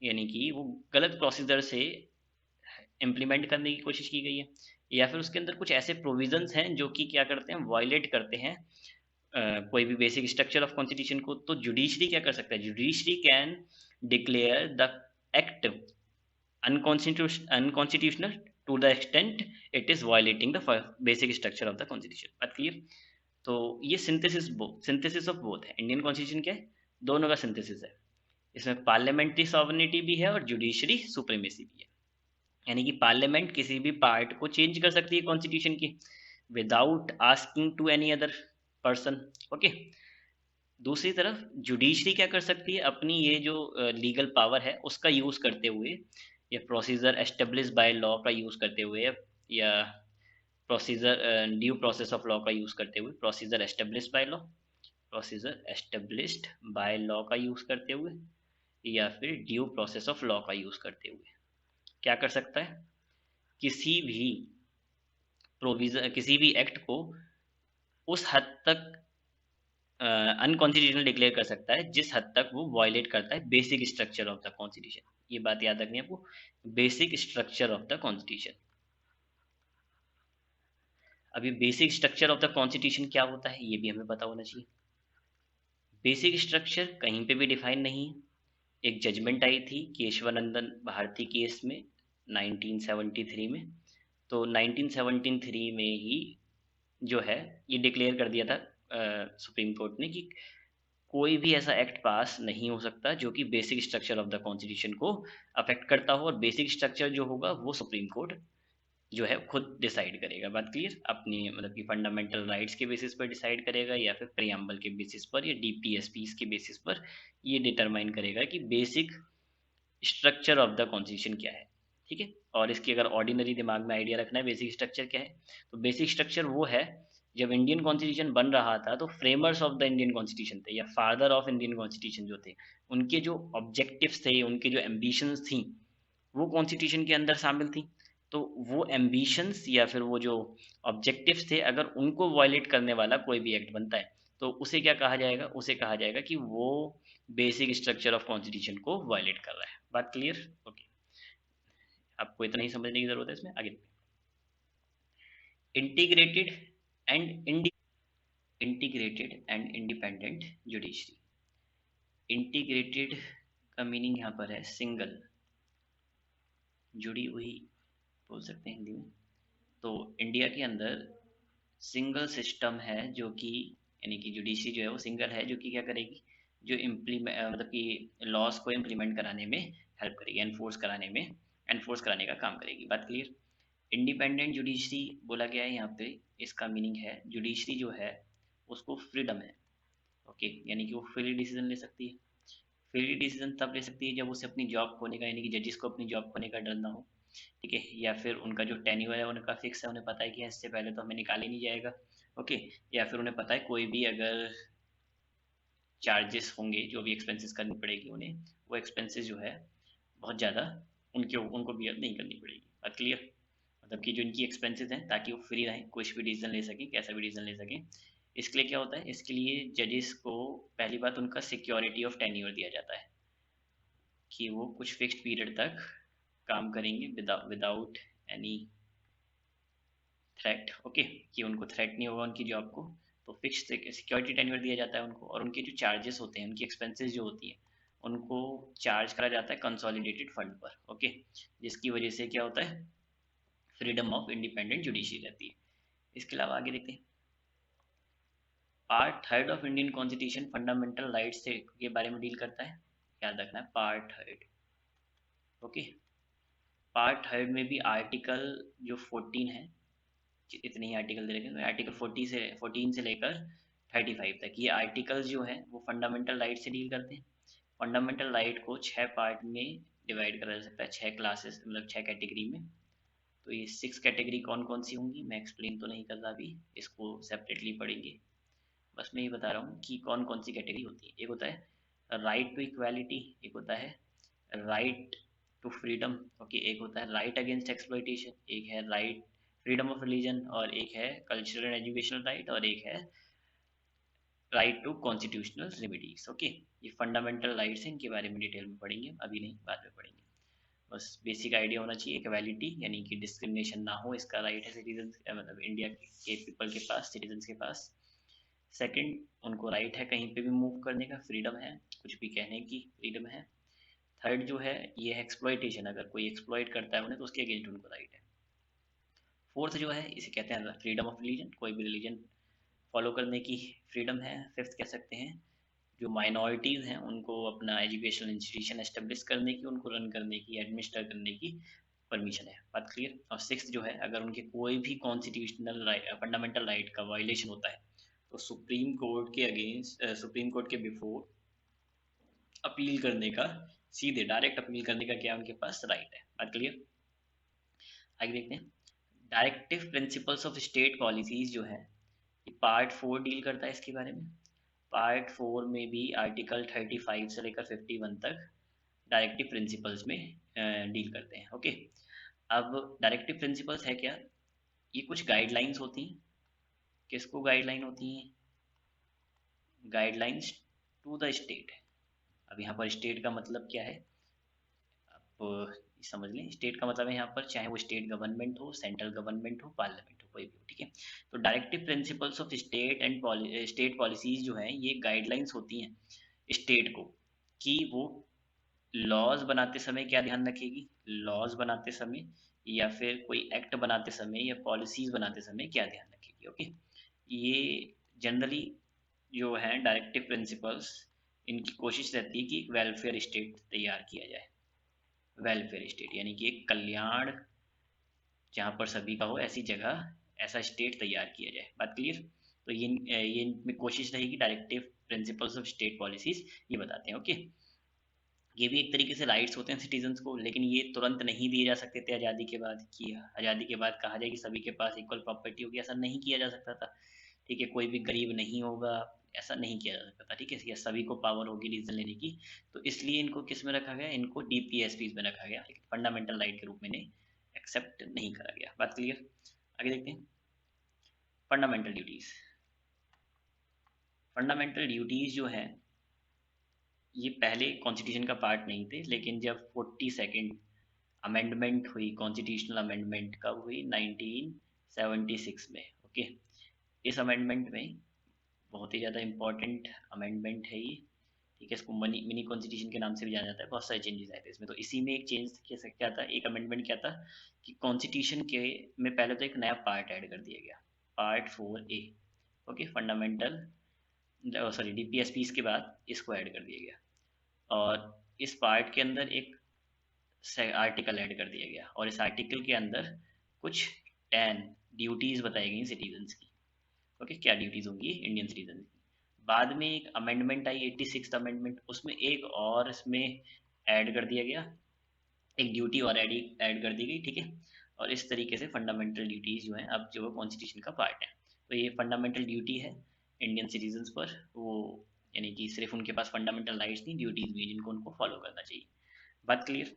यानी कि वो गलत प्रोसीजर से इम्प्लीमेंट करने की कोशिश की गई है, या फिर उसके अंदर कुछ ऐसे प्रोविजंस हैं जो कि क्या करते हैं, वायलेट करते हैं कोई भी बेसिक स्ट्रक्चर ऑफ कॉन्स्टिट्यूशन को, तो जुडिशरी क्या कर सकता है? Judiciary can declare the act unconstitutional to the extent it is violating the basic structure of the constitution. बात क्लियर। तो ये सिंथेसिस ऑफ बोथ है। इंडियन कॉन्स्टिट्यूशन क्या है? दोनों का सिंथेसिस है। इसमें पार्लियामेंट्री सॉवरेनिटी भी है और जुडिशरी सुप्रीमेसी भी है, यानी कि पार्लियामेंट किसी भी पार्ट को चेंज कर सकती है कॉन्स्टिट्यूशन की without asking to any other person. Okay. दूसरी तरफ जुडिशरी क्या कर सकती है? अपनी ये जो लीगल पावर है उसका यूज करते हुए, या प्रोसीजर एस्टेब्लिश बाय लॉ का यूज करते हुए, या procedure due process of law का यूज करते हुए, प्रोसीजर एस्टेब्लिश्ड बाय लॉ का यूज करते हुए, या फिर ड्यू प्रोसेस ऑफ लॉ का यूज करते हुए क्या कर सकता है? किसी भी प्रोविजन, किसी भी एक्ट को उस हद तक अनकॉन्स्टिट्यूशनल डिक्लेयर कर सकता है जिस हद तक वो वायलेट करता है basic structure of the constitution. ये बात याद रखनी है आपको, basic structure of the constitution. अभी basic structure of the constitution क्या होता है ये भी हमें पता होना चाहिए। बेसिक स्ट्रक्चर कहीं पे भी डिफाइन नहीं है। एक जजमेंट आई थी केशवानंदन भारती केस में 1973 में, तो 1973 में ही जो है ये डिक्लेयर कर दिया था सुप्रीम कोर्ट ने कि कोई भी ऐसा एक्ट पास नहीं हो सकता जो कि basic structure of the constitution को अफेक्ट करता हो, और बेसिक स्ट्रक्चर जो होगा वो सुप्रीम कोर्ट जो है खुद डिसाइड करेगा। बात क्लियर। अपनी मतलब कि फंडामेंटल राइट्स के बेसिस पर डिसाइड करेगा, या फिर प्रियम्बल के बेसिस पर, या डीपीएसपीस के बेसिस पर ये डिटरमाइन करेगा कि basic structure of the constitution क्या है। ठीक है। और इसकी अगर ऑर्डिनरी दिमाग में आइडिया रखना है बेसिक स्ट्रक्चर क्या है, तो बेसिक स्ट्रक्चर वो है जब इंडियन कॉन्स्टिट्यूशन बन रहा था तो framers of the Indian constitution थे, या फादर ऑफ इंडियन कॉन्स्टिट्यूशन जो थे, उनके जो ऑब्जेक्टिव्स थे, उनके जो एम्बिशंस थी, वो कॉन्स्टिट्यूशन के अंदर शामिल थी। तो वो एम्बिशंस या फिर वो जो ऑब्जेक्टिव्स थे, अगर उनको वायलेट करने वाला कोई भी एक्ट बनता है तो उसे क्या कहा जाएगा? उसे कहा जाएगा कि वो बेसिक स्ट्रक्चर ऑफ कॉन्स्टिट्यूशन को वायलेट कर रहा है। बात क्लियर? ओके। आपको इतना ही समझने की जरूरत है इसमें। आगे integrated and independent judiciary. Integrated का मीनिंग यहाँ पर है सिंगल, जुड़ी हुई बोल सकते हैं हिंदी में। तो इंडिया के अंदर सिंगल सिस्टम है जो कि, यानी कि जुडिशरी जो है वो सिंगल है जो कि क्या करेगी, जो इम्प्लीमेंट मतलब कि लॉस को इम्प्लीमेंट कराने में हेल्प करेगी, एनफोर्स कराने का काम करेगी। बात क्लियर। इंडिपेंडेंट जुडिशरी बोला गया है यहाँ पे, इसका मीनिंग है जुडिशरी जो है उसको फ्रीडम है। ओके, यानी कि वो फ्री डिसीजन ले सकती है। फ्री डिसीजन तब ले सकती है जब उसे अपनी जॉब खोने का, यानी कि जजेस को अपनी जॉब खोने का डर ना हो। ठीक है। या फिर उनका जो टेन्योर है उनका फिक्स है, उन्हें पता है कि इससे पहले तो हमें निकाल ही नहीं जाएगा। ओके। या फिर उन्हें पता है कोई भी अगर चार्जेस होंगे, जो भी एक्सपेंसेस करनी पड़ेगी उन्हें, वो एक्सपेंसेस जो है बहुत ज़्यादा उनको बियर नहीं करनी पड़ेगी। बात क्लियर। मतलब कि जो इनकी एक्सपेंसेस हैं, ताकि वो फ्री रहें, कुछ भी डिसीजन ले सकें, कैसा भी डिसीजन ले सकें। इसके लिए क्या होता है, इसके लिए जजेस को पहली बात उनका सिक्योरिटी ऑफ टेन्योर दिया जाता है कि वो कुछ फिक्स्ड पीरियड तक काम करेंगे विदाउट एनी थ्रेट, ओके, कि उनको थ्रेट नहीं होगा उनकी जॉब को, तो फिक्स सिक्योरिटी टेन्योर दिया जाता है उनको, और उनके जो चार्जेस होते हैं, उनकी एक्सपेंसेस जो होती है, उनको चार्ज करा जाता है कंसोलिडेटेड फंड पर, ओके, जिसकी वजह से क्या होता है, फ्रीडम ऑफ इंडिपेंडेंट जुडिशरी रहती है। इसके अलावा आगे देखते हैं, part third of Indian constitution fundamental rights के बारे में डील करता है, याद रखना है part third, okay. Part third में भी आर्टिकल जो 14 है, इतने ही आर्टिकल दे रखे हैं, आर्टिकल 14 से लेकर 35 तक, ये आर्टिकल्स जो हैं वो फंडामेंटल राइट से डील करते हैं। फंडामेंटल राइट को 6 पार्ट में डिवाइड करा जा सकता है, 6 क्लासेस, मतलब 6 कैटेगरी में। तो ये 6 कैटेगरी कौन कौन सी होंगी मैं एक्सप्लेन तो नहीं कर रहा अभी, इसको सेपरेटली पढ़ेंगे, बस मैं ये बता रहा हूँ कि कौन कौन सी कैटेगरी होती है। एक होता है राइट टू इक्वालिटी, एक होता है राइट टू फ्रीडम, ओके, एक होता है राइट अगेंस्ट एक्सप्लॉइटेशन, एक है राइट फ्रीडम ऑफ रिलीजन, और एक है कल्चरल एंड एजुकेशनल राइट, और एक है right to constitutional remedies, okay. ये फंडामेंटल राइट्स हैं, इनके बारे में डिटेल में पढ़ेंगे, अभी नहीं, बाद में पढ़ेंगे। बस बेसिक आइडिया होना चाहिए, इक्वालिटी यानी कि डिस्क्रिमिनेशन ना हो, इसका राइट है सिटीजन, मतलब इंडिया के पीपल के पास, सिटीजन के पास। सेकंड, उनको राइट है कहीं पे भी मूव करने का, फ्रीडम है, कुछ भी कहने की फ्रीडम है। थर्ड जो है ये है एक्सप्लॉइटेशन, अगर कोई एक्सप्लॉइट करता है उन्हें तो उसके अगेंस्ट उनको राइट है। फोर्थ जो है इसे कहते हैं फ्रीडम ऑफ रिलीजन, कोई भी रिलीजन फॉलो करने की फ्रीडम है। फिफ्थ कह सकते हैं जो माइनॉरिटीज़ हैं उनको अपना एजुकेशनल इंस्टीट्यूशन एस्टेब्लिश करने की, उनको रन करने की, एडमिनिस्टर करने की परमिशन है, बात क्लियर। और सिक्स जो है अगर उनके कोई भी कॉन्स्टिट्यूशनल राइट, फंडामेंटल राइट का वायलेशन होता है तो सुप्रीम कोर्ट के अगेंस्ट, सुप्रीम कोर्ट के बिफोर अपील करने का, सीधे डायरेक्ट अपील करने का क्या उनके पास राइट है, बात क्लियर। आगे देखते हैं, directive principles of state policies जो है, ये पार्ट 4 डील करता है इसके बारे में। पार्ट 4 में भी आर्टिकल 35 से लेकर 51 तक डायरेक्टिव प्रिंसिपल्स में डील करते हैं, ओके। अब डायरेक्टिव प्रिंसिपल्स है क्या, ये कुछ गाइडलाइंस होती हैं, किसको गाइडलाइन होती हैं, गाइडलाइंस टू द स्टेट। अब यहाँ पर स्टेट का मतलब क्या है, आप समझ लें, स्टेट का मतलब है यहाँ पर चाहे वो स्टेट गवर्नमेंट हो, सेंट्रल गवर्नमेंट हो, पार्लियामेंट हो, कोई भी हो, ठीक है। तो directive principles of state and state policies जो हैं ये गाइडलाइंस होती हैं स्टेट को, कि वो लॉज बनाते समय क्या ध्यान रखेगी, लॉज बनाते समय या फिर कोई एक्ट बनाते समय या पॉलिसीज बनाते समय क्या ध्यान रखेगी, ओके। ये जनरली जो है डायरेक्टिव प्रिंसिपल्स, इनकी कोशिश रहती है कि एक वेलफेयर स्टेट तैयार किया जाए। वेलफेयर स्टेट यानी कि एक कल्याण जहाँ पर सभी का हो, ऐसी जगह, ऐसा स्टेट तैयार किया जाए, बात क्लियर। तो ये इनमें कोशिश रहेगी, directive principles of state policies ये बताते हैं, ओके। ये भी एक तरीके से राइट्स होते हैं सिटीजन्स को, लेकिन ये तुरंत नहीं दिए जा सकते थे आज़ादी के बाद, कि आज़ादी के बाद कहा जाए कि सभी के पास इक्वल प्रॉपर्टी होगी, ऐसा नहीं किया जा सकता था, ठीक है। कोई भी गरीब नहीं होगा, ऐसा नहीं किया जा सकता था, ठीक है, या सभी को पावर होगी डिसीजन लेने की। तो इसलिए इनको किस में रखा गया, इनको डीपीएसपीज में रखा गया, लेकिन फंडामेंटल राइट के रूप में इन्हें एक्सेप्ट नहीं करा गया, बात क्लियर। आगे देखते हैं, फंडामेंटल ड्यूटीज। फंडामेंटल ड्यूटीज जो है ये पहले कॉन्स्टिट्यूशन का पार्ट नहीं थे, लेकिन जब 42nd अमेंडमेंट हुई, कॉन्स्टिट्यूशनल अमेंडमेंट कब हुई, 1976 में, ओके। इस अमेंडमेंट में बहुत ही ज़्यादा इंपॉर्टेंट अमेंडमेंट है ये, ठीक है, इसको मिनी कॉन्स्टिट्यूशन के नाम से भी जाना जाता है, बहुत सारे चेंजेस आए थे इसमें। तो इसी में एक चेंज क्या था, एक अमेंडमेंट क्या था कि कॉन्स्टिट्यूशन के में पहले तो एक नया पार्ट ऐड कर दिया गया, part 4A, okay, fundamental, sorry, DPSP के बाद इसको ऐड कर दिया गया, और इस पार्ट के अंदर एक आर्टिकल ऐड कर दिया गया, और इस आर्टिकल के अंदर कुछ 10 ड्यूटीज बताई गई सिटीजन्स की, ओके, क्या ड्यूटीज होंगी इंडियन सिटीजन की। बाद में एक अमेंडमेंट आई 86 अमेंडमेंट, उसमें एक और इसमें ऐड कर दिया गया, एक ड्यूटी और ऐड कर दी गई, ठीक है। और इस तरीके से फंडामेंटल ड्यूटीज जो है अब जो कॉन्स्टिट्यूशन का पार्ट है, तो ये फंडामेंटल ड्यूटी है इंडियन सिटीजन्स पर, वो यानी कि सिर्फ उनके पास फंडामेंटल राइट्स नहीं, ड्यूटीज भी जिनको उनको फॉलो करना चाहिए, बात क्लियर।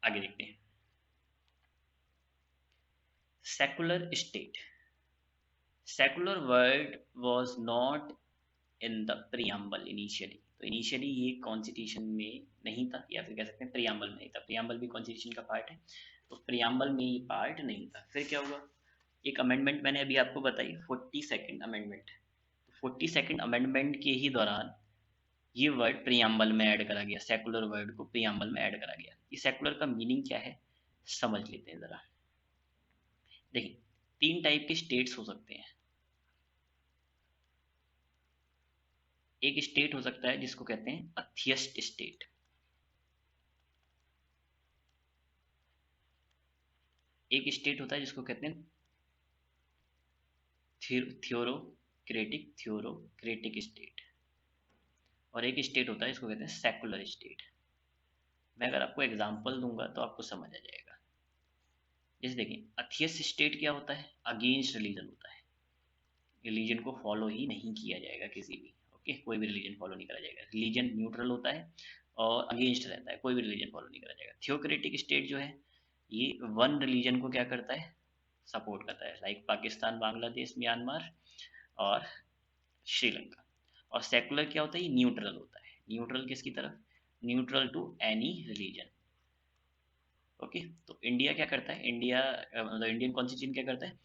आगे देखते हैं, secular state. Secular word was not in the preamble initially, तो इनिशियली ये कॉन्स्टिट्यूशन में नहीं था, या फिर कह सकते हैं प्रियम्बल में नहीं था। प्रियम्बल भी कॉन्स्टिट्यूशन का पार्ट है, तो प्रियम्बल में ये पार्ट नहीं था। फिर क्या हुआ, एक अमेंडमेंट मैंने अभी आपको बताई, 42nd अमेंडमेंट। 42nd अमेंडमेंट के ही दौरान ये वर्ड प्रियम्बल में ऐड करा गया, सेकुलर वर्ड को प्रियम्बल में ऐड करा गया। ये सेकुलर का मीनिंग क्या है समझ लेते हैं जरा। देखिए, 3 टाइप के स्टेट्स हो सकते हैं। एक स्टेट हो सकता है जिसको कहते हैं अथियस्ट स्टेट। एक स्टेट होता है जिसको कहते हैं थियोरोक्रेटिक स्टेट। और एक स्टेट होता है जिसको कहते हैं सेकुलर स्टेट। मैं अगर आपको एग्जांपल दूंगा तो आपको समझ आ जाएगा। जैसे देखिए, अथियस्ट स्टेट क्या होता है, अगेंस्ट रिलीजन होता है। रिलीजन को फॉलो ही नहीं किया जाएगा किसी भी, ओके, कोई भी रिलीजन फॉलो नहीं करा जाएगा। रिलीजन न्यूट्रल होता है और अगेंस्ट रहता है, कोई भी रिलीजन फॉलो नहीं करा जाएगा। थियोक्रेटिक स्टेट जो है, ये वन रिलीजन को क्या करता है, सपोर्ट करता है, लाइक पाकिस्तान, बांग्लादेश, म्यांमार और श्रीलंका। और सेकुलर क्या होता है, ये न्यूट्रल होता है। न्यूट्रल किसकी तरफ, neutral to any religion. Okay, तो इंडिया क्या करता है, इंडिया मतलब इंडियन कॉन्स्टिट्यूशन क्या करता है,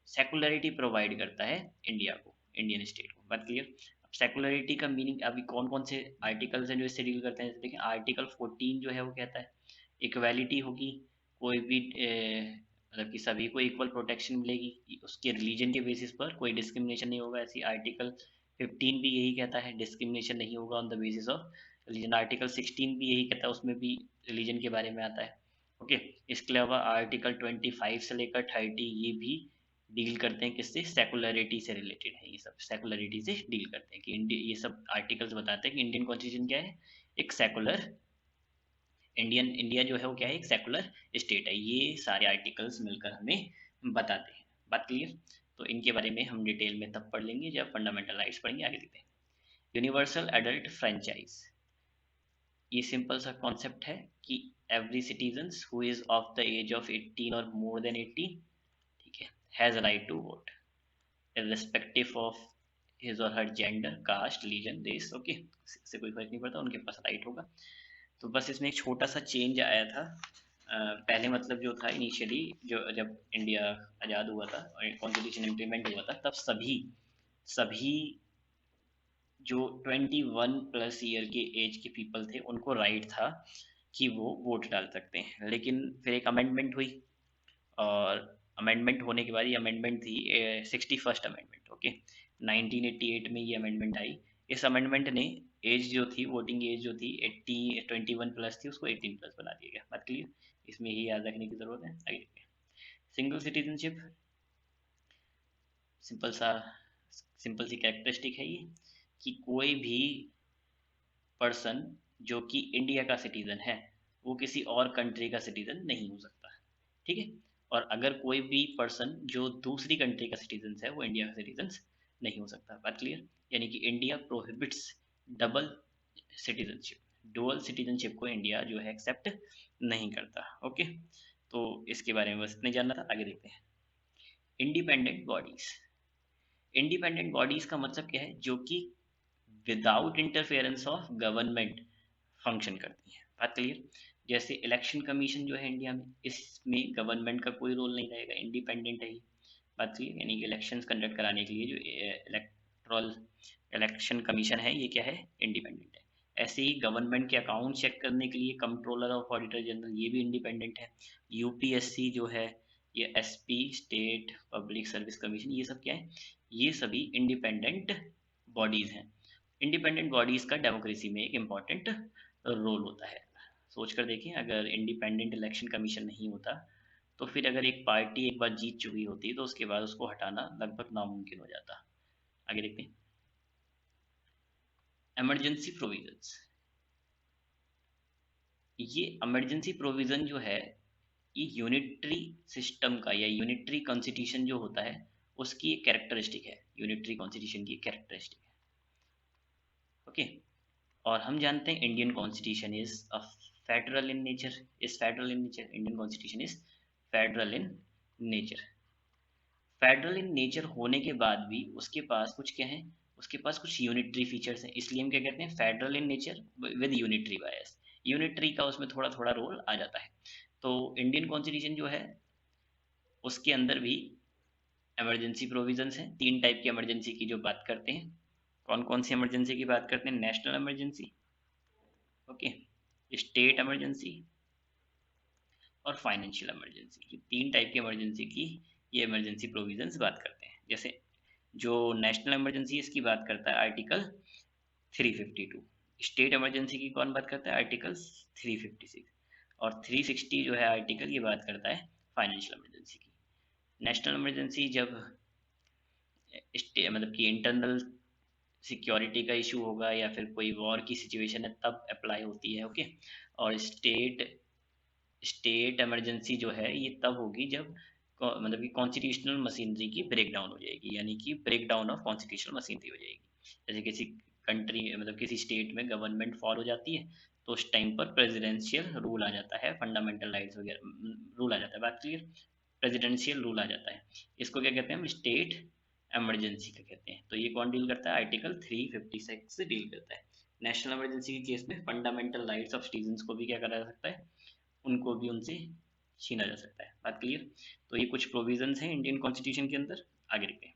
सेकुलरिटी प्रोवाइड करता है इंडिया को, इंडियन स्टेट को। बात क्लियर। अब सेकुलरिटी का मीनिंग अभी कौन कौन से आर्टिकल्स हैं जो इससे डील करते हैं, जैसे देखिए आर्टिकल 14 जो है वो कहता है इक्वालिटी होगी, कोई भी मतलब कि सभी को इक्वल प्रोटेक्शन मिलेगी, उसके रिलीजन के बेसिस पर कोई डिस्क्रिमिनेशन नहीं होगा। ऐसी आर्टिकल 15 भी यही कहता है, डिस्क्रिमिनेशन नहीं होगा on the basis of religion. Article 16 भी यही कहता है, उसमें भी रिलीजन के बारे में आता है। ओके, इसके अलावा आर्टिकल 25 से लेकर 30 ये भी डील करते हैं किससे, सेकुलरिटी से रिलेटेड है। ये सब सेकुलरिटी से डील करते हैं कि ये सब आर्टिकल्स बताते हैं कि इंडियन कॉन्स्टिट्यूशन क्या है, एक सेकुलर इंडिया जो है वो क्या है, एक सेकुलर स्टेट है। ये सारे आर्टिकल्स मिलकर हमें बताते हैं। बात क्लियर। तो इनके बारे में हम डिटेल में तब पढ़ लेंगे जब फंडामेंटल राइट्स पढ़ेंगे। आगे देखते हैं, यूनिवर्सल एडल्ट फ्रेंचाइज। ये सिंपल सा कॉन्सेप्ट है कि every citizen who is of the age of 18 और मोर देन 18, ठीक है, has right to vote irrespective of his or her gender, caste, religion, race। Okay, इससे कोई फर्क नहीं पड़ता, उनके पास राइट होगा। तो बस इसमें एक छोटा सा चेंज आया था। पहले मतलब जो था इनिशियली, जो जब इंडिया आज़ाद हुआ था और कॉन्स्टिट्यूशन इम्प्लीमेंट हुआ था, तब सभी सभी जो 21 प्लस ईयर के एज के पीपल थे उनको राइट था कि वो वोट डाल सकते हैं। लेकिन फिर एक अमेंडमेंट हुई, और अमेंडमेंट होने के बाद ये अमेंडमेंट थी 61st अमेंडमेंट। ओके, 1988 में ये अमेंडमेंट आई। इस अमेंडमेंट ने एज जो थी, वोटिंग एज जो थी 21 प्लस थी, उसको 18 प्लस बना दिया गया। बात क्लियर, इसमें ही याद रखने की जरूरत है। आगे देखते हैं, सिंगल सिटीजनशिप। सिंपल सा सिंपल सी कैरेक्टरिस्टिक है ये, कि कोई भी पर्सन जो कि इंडिया का सिटीजन है वो किसी और कंट्री का सिटीजन नहीं हो सकता, ठीक है। और अगर कोई भी पर्सन जो दूसरी कंट्री का सिटीजन है वो इंडिया का सिटीजन नहीं हो सकता। बात क्लियर। यानी कि India prohibits double citizenship, dual citizenship को इंडिया जो है एक्सेप्ट नहीं करता। ओके, तो इसके बारे में बस इतने जानना था। आगे देखते हैं, इंडिपेंडेंट बॉडीज। इंडिपेंडेंट बॉडीज का मतलब क्या है, जो कि without interference of government function करती हैं। बात क्लियर। जैसे इलेक्शन कमीशन जो है इंडिया में, इसमें गवर्नमेंट का कोई रोल नहीं रहेगा, इंडिपेंडेंट है ये। बात क्लियर। यानी कि इलेक्शंस कंडक्ट कराने के लिए जो इलेक्ट्रल इलेक्शन कमीशन है ये क्या है, इंडिपेंडेंट है। ऐसे ही गवर्नमेंट के अकाउंट चेक करने के लिए कंट्रोलर ऑफ ऑडिटर जनरल, ये भी इंडिपेंडेंट है। यूपीएससी जो है, ये SP, state public service commission, ये सब क्या है, ये सभी इंडिपेंडेंट बॉडीज हैं। इंडिपेंडेंट बॉडीज का डेमोक्रेसी में एक इम्पॉर्टेंट रोल होता है। सोच कर देखें, अगर इंडिपेंडेंट इलेक्शन कमीशन नहीं होता तो फिर अगर एक पार्टी एक बार जीत चुकी होती तो उसके बाद उसको हटाना लगभग नामुमकिन हो जाता। आगे देखते हैं, इमरजेंसी प्रोविजंस। ये इमरजेंसी प्रोविजन जो है, ये यूनिटरी सिस्टम का या यूनिटरी कॉन्स्टिट्यूशन जो होता है उसकी एक कैरेक्टरिस्टिक है, यूनिटरी कॉन्स्टिट्यूशन की कैरेक्टरिस्टिक है। ओके, और हम जानते हैं Indian constitution is a federal in nature, Indian constitution is federal in nature. Federal in nature होने के बाद भी उसके पास कुछ क्या है, उसके पास कुछ यूनिटरी फीचर्स हैं, इसलिए हम क्या कहते हैं, federal in nature with unitary bias. Unitary का उसमें थोड़ा थोड़ा रोल आ जाता है। तो इंडियन कॉन्स्टिट्यूशन जो है उसके अंदर भी इमरजेंसी प्रोविजंस हैं, 3 टाइप की इमरजेंसी की जो बात करते हैं। कौन कौन सी इमरजेंसी की बात करते हैं? National emergency, okay, state emergency और फाइनेंशियल इमरजेंसी। ये 3 टाइप की इमरजेंसी की ये इमरजेंसी प्रोविजंस बात करते हैं। जैसे जो नेशनल इमरजेंसी इसकी बात करता है आर्टिकल 352, स्टेट इमरजेंसी की कौन बात करता है? आर्टिकल 356, और 360 जो है आर्टिकल ये बात करता है फाइनेंशियल इमरजेंसी की। नेशनल इमरजेंसी जब मतलब कि इंटरनल सिक्योरिटी का इशू होगा या फिर कोई वॉर की सिचुएशन है तब अप्लाई होती है, ओके। और स्टेट इमरजेंसी जो है ये तब होगी जब मतलब कि कॉन्स्टिट्यूशनल मशीनरी की ब्रेक डाउन हो जाएगी, यानी कि break down of constitutional machinery हो जाएगी। जैसे किसी कंट्री मतलब किसी स्टेट में गवर्नमेंट फॉल हो जाती है तो उस टाइम पर प्रेसिडेंशियल रूल आ जाता है, फंडामेंटल राइट्स वगैरह रूल आ जाता है, बात क्लियर, प्रेसिडेंशियल रूल आ जाता है। इसको क्या कहते हैं हम? स्टेट इमरजेंसी का कहते हैं। तो ये कौन डील करता है? आर्टिकल 356 से डील करता है। नेशनल इमरजेंसी के केस में फंडामेंटल राइट्स ऑफ सिटीजन को भी क्या करा जा सकता है? उनको भी उनसे छीना जा सकता है, बात क्लियर। तो ये कुछ प्रोविजंस हैं इंडियन कॉन्स्टिट्यूशन के अंदर। आगे देखते हैं।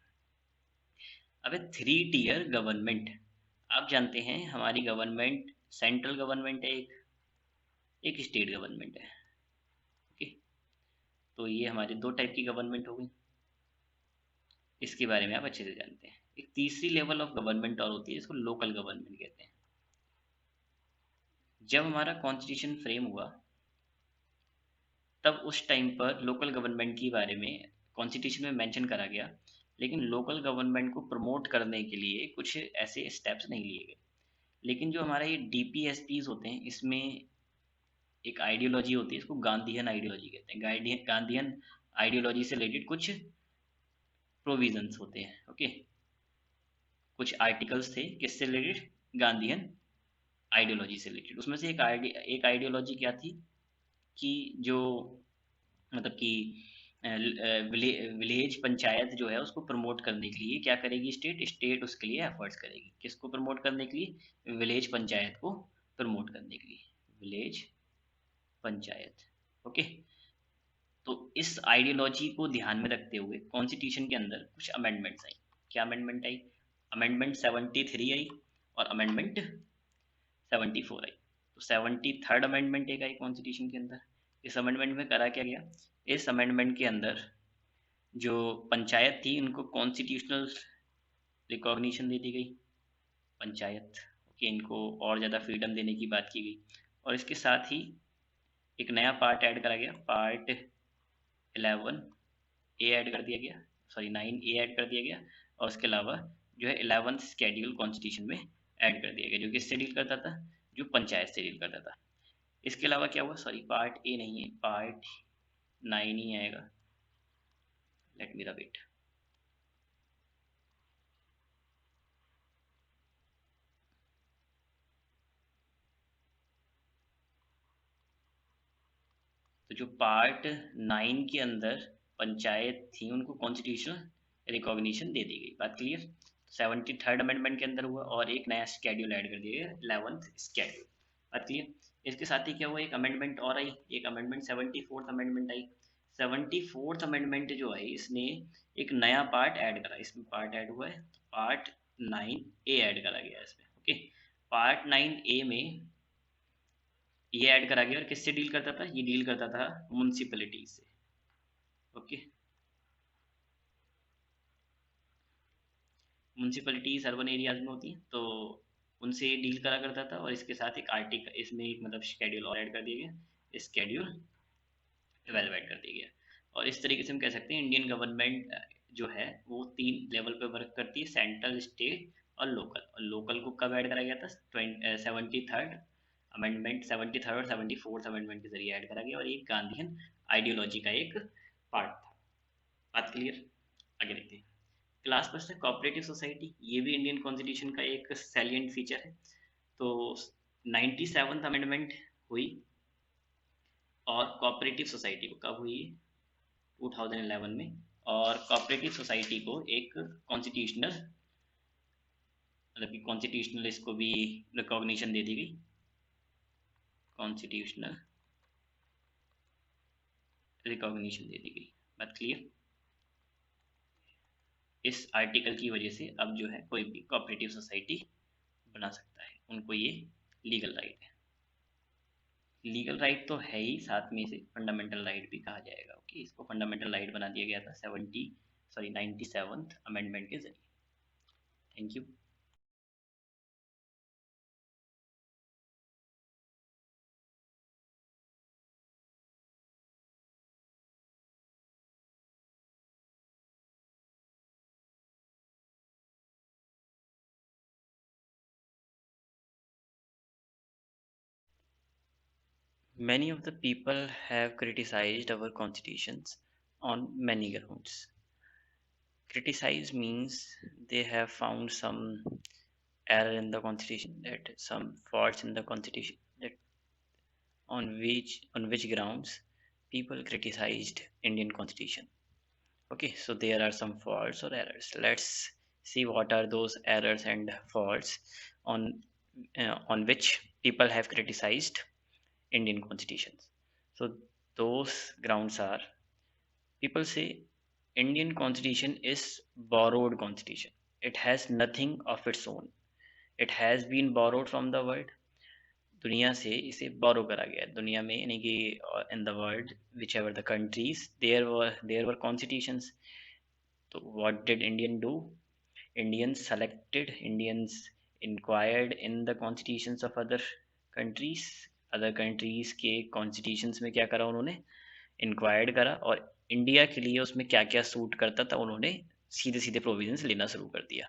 अब 3 टियर गवर्नमेंट। आप जानते हैं हमारी गवर्नमेंट सेंट्रल गवर्नमेंट है, एक स्टेट गवर्नमेंट है, ओके। तो ये हमारे 2 टाइप की गवर्नमेंट हो गई, इसके बारे में आप अच्छे से जानते हैं। एक तीसरी लेवल ऑफ गवर्नमेंट और होती है, इसको लोकल गवर्नमेंट कहते हैं। जब हमारा कॉन्स्टिट्यूशन फ्रेम हुआ तब उस टाइम पर लोकल गवर्नमेंट के बारे में कॉन्स्टिट्यूशन में मेंशन करा गया, लेकिन लोकल गवर्नमेंट को प्रमोट करने के लिए कुछ ऐसे स्टेप्स नहीं लिए गए। लेकिन जो हमारा ये डीपीएसपीज होते हैं इसमें एक आइडियोलॉजी होती है, इसको गांधीयन आइडियोलॉजी कहते हैं। गांधीयन आइडियोलॉजी से रिलेटेड कुछ प्रोविजंस होते हैं, ओके। कुछ आर्टिकल्स थे किससे रिलेटेड? गांधीयन आइडियोलॉजी से रिलेटेड। उसमें से एक आइडियोलॉजी क्या थी कि जो मतलब कि विलेज पंचायत जो है उसको प्रमोट करने के लिए क्या करेगी? स्टेट उसके लिए एफर्ट्स करेगी। किसको प्रमोट करने के लिए? विलेज पंचायत को प्रमोट करने के लिए, विलेज पंचायत, ओके। तो इस आइडियोलॉजी को ध्यान में रखते हुए कॉन्स्टिट्यूशन के अंदर कुछ अमेंडमेंट्स आई। क्या अमेंडमेंट आई? अमेंडमेंट 73 आई और अमेंडमेंट 74 आई। तो 73rd अमेंडमेंट एक आई कॉन्स्टिट्यूशन के अंदर। इस अमेंडमेंट में करा क्या गया? इस अमेंडमेंट के अंदर जो पंचायत थी उनको कॉन्स्टिट्यूशनल रिकॉग्निशन दे दी गई, पंचायत, ओके, इनको और ज़्यादा फ्रीडम देने की बात की गई। और इसके साथ ही एक नया पार्ट ऐड करा गया, पार्ट 11 ए ऐड कर दिया गया, सॉरी 9 ए ऐड कर दिया गया। और उसके अलावा जो है 11th शेड्यूल कॉन्स्टिट्यूशन में ऐड कर दिया गया, जो किससे डील करता था? जो पंचायत से डील करता था। इसके अलावा क्या हुआ? सॉरी पार्ट ए नहीं है, पार्ट 9 ही आएगा, लेट मी द वेट। तो जो पार्ट 9 के अंदर पंचायत थी उनको कॉन्स्टिट्यूशनल रिकॉग्निशन दे दी गई, बात क्लियर। 73rd अमेंडमेंट के अंदर हुआ और एक नया शेड्यूल ऐड कर दिया गया, 11th शेड्यूल, बात क्लियर। इसके साथ ही क्या हुआ? एक अमेंडमेंट और आई, एक अमेंडमेंट 74th अमेंडमेंट आई। 74th अमेंडमेंट जो है इसने एक नया पार्ट ऐड करा, इसमें पार्ट ऐड हुआ है, पार्ट 9 ए ऐड करा गया इसमें, ओके। पार्ट 9 ए में ये ऐड करा गया और किससे डील करता था? ये डील करता था म्यूनसिपैलिटी से, ओके। म्यूनसिपैलिटीज अर्बन एरियाज में होती हैं तो उनसे डील करा करता था। और इसके साथ एक आर्टिकल इसमें एक मतलब शेड्यूल और ऐड कर दिया गया, शेड्यूल 12 ऐड कर दिया गया। और इस तरीके से हम कह सकते हैं इंडियन गवर्नमेंट जो है वो 3 लेवल पे वर्क करती है, सेंट्रल, स्टेट और लोकल। और लोकल को कब ऐड करा गया था? 73rd अमेंडमेंट, 73rd और 74th अमेंडमेंट के जरिए ऐड करा गया और ये गांधीयन आइडियोलॉजी का एक पार्ट था, बात क्लियर। आगे देखते हैं। क्लास पर्सन कोऑपरेटिव सोसाइटी, ये भी इंडियन कॉन्स्टिट्यूशन का एक सैलिएंट फीचर है। तो 97th अमेंडमेंट हुई और कोऑपरेटिव सोसाइटी को कब हुई? 2011 में। और कोऑपरेटिव सोसाइटी को एक कॉन्स्टिट्यूशनल मतलब कि कॉन्स्टिट्यूशनल इसको भी रिकॉग्निशन दे दी गई, कॉन्स्टिट्यूशनल रिकॉग्निशन दे दी गई। बात क्लियर? इस आर्टिकल की वजह से अब जो है कोई भी कोऑपरेटिव सोसाइटी बना सकता है, उनको ये लीगल राइट है। लीगल राइट तो है ही, साथ में इसे फंडामेंटल राइट भी कहा जाएगा। ओके, इसको फंडामेंटल राइट बना दिया गया था 97th अमेंडमेंट के जरिए। Thank you. Many of the people have criticized our constitutions on many grounds. Criticize means they have found some error in the constitution, that some faults in the constitution, that on which grounds people criticized Indian constitution. Okay, so there are some faults or errors. Let's see what are those errors and faults on on which people have criticized Indian constitutions. So those grounds are, people say Indian constitution is borrowed constitution. It has nothing of its own. It has been borrowed from the world. दुनिया से इसे बोरो करा गया है। दुनिया में यानी कि in the world whichever the countries there were constitutions. तो what did Indian do? Indians inquired in the constitutions of countries other countries के कॉन्स्टिट्यूशंस में क्या करा उन्होंने? इंक्वायर्ड करा, और इंडिया के लिए उसमें क्या क्या सूट करता था उन्होंने सीधे सीधे प्रोविजंस लेना शुरू कर दिया।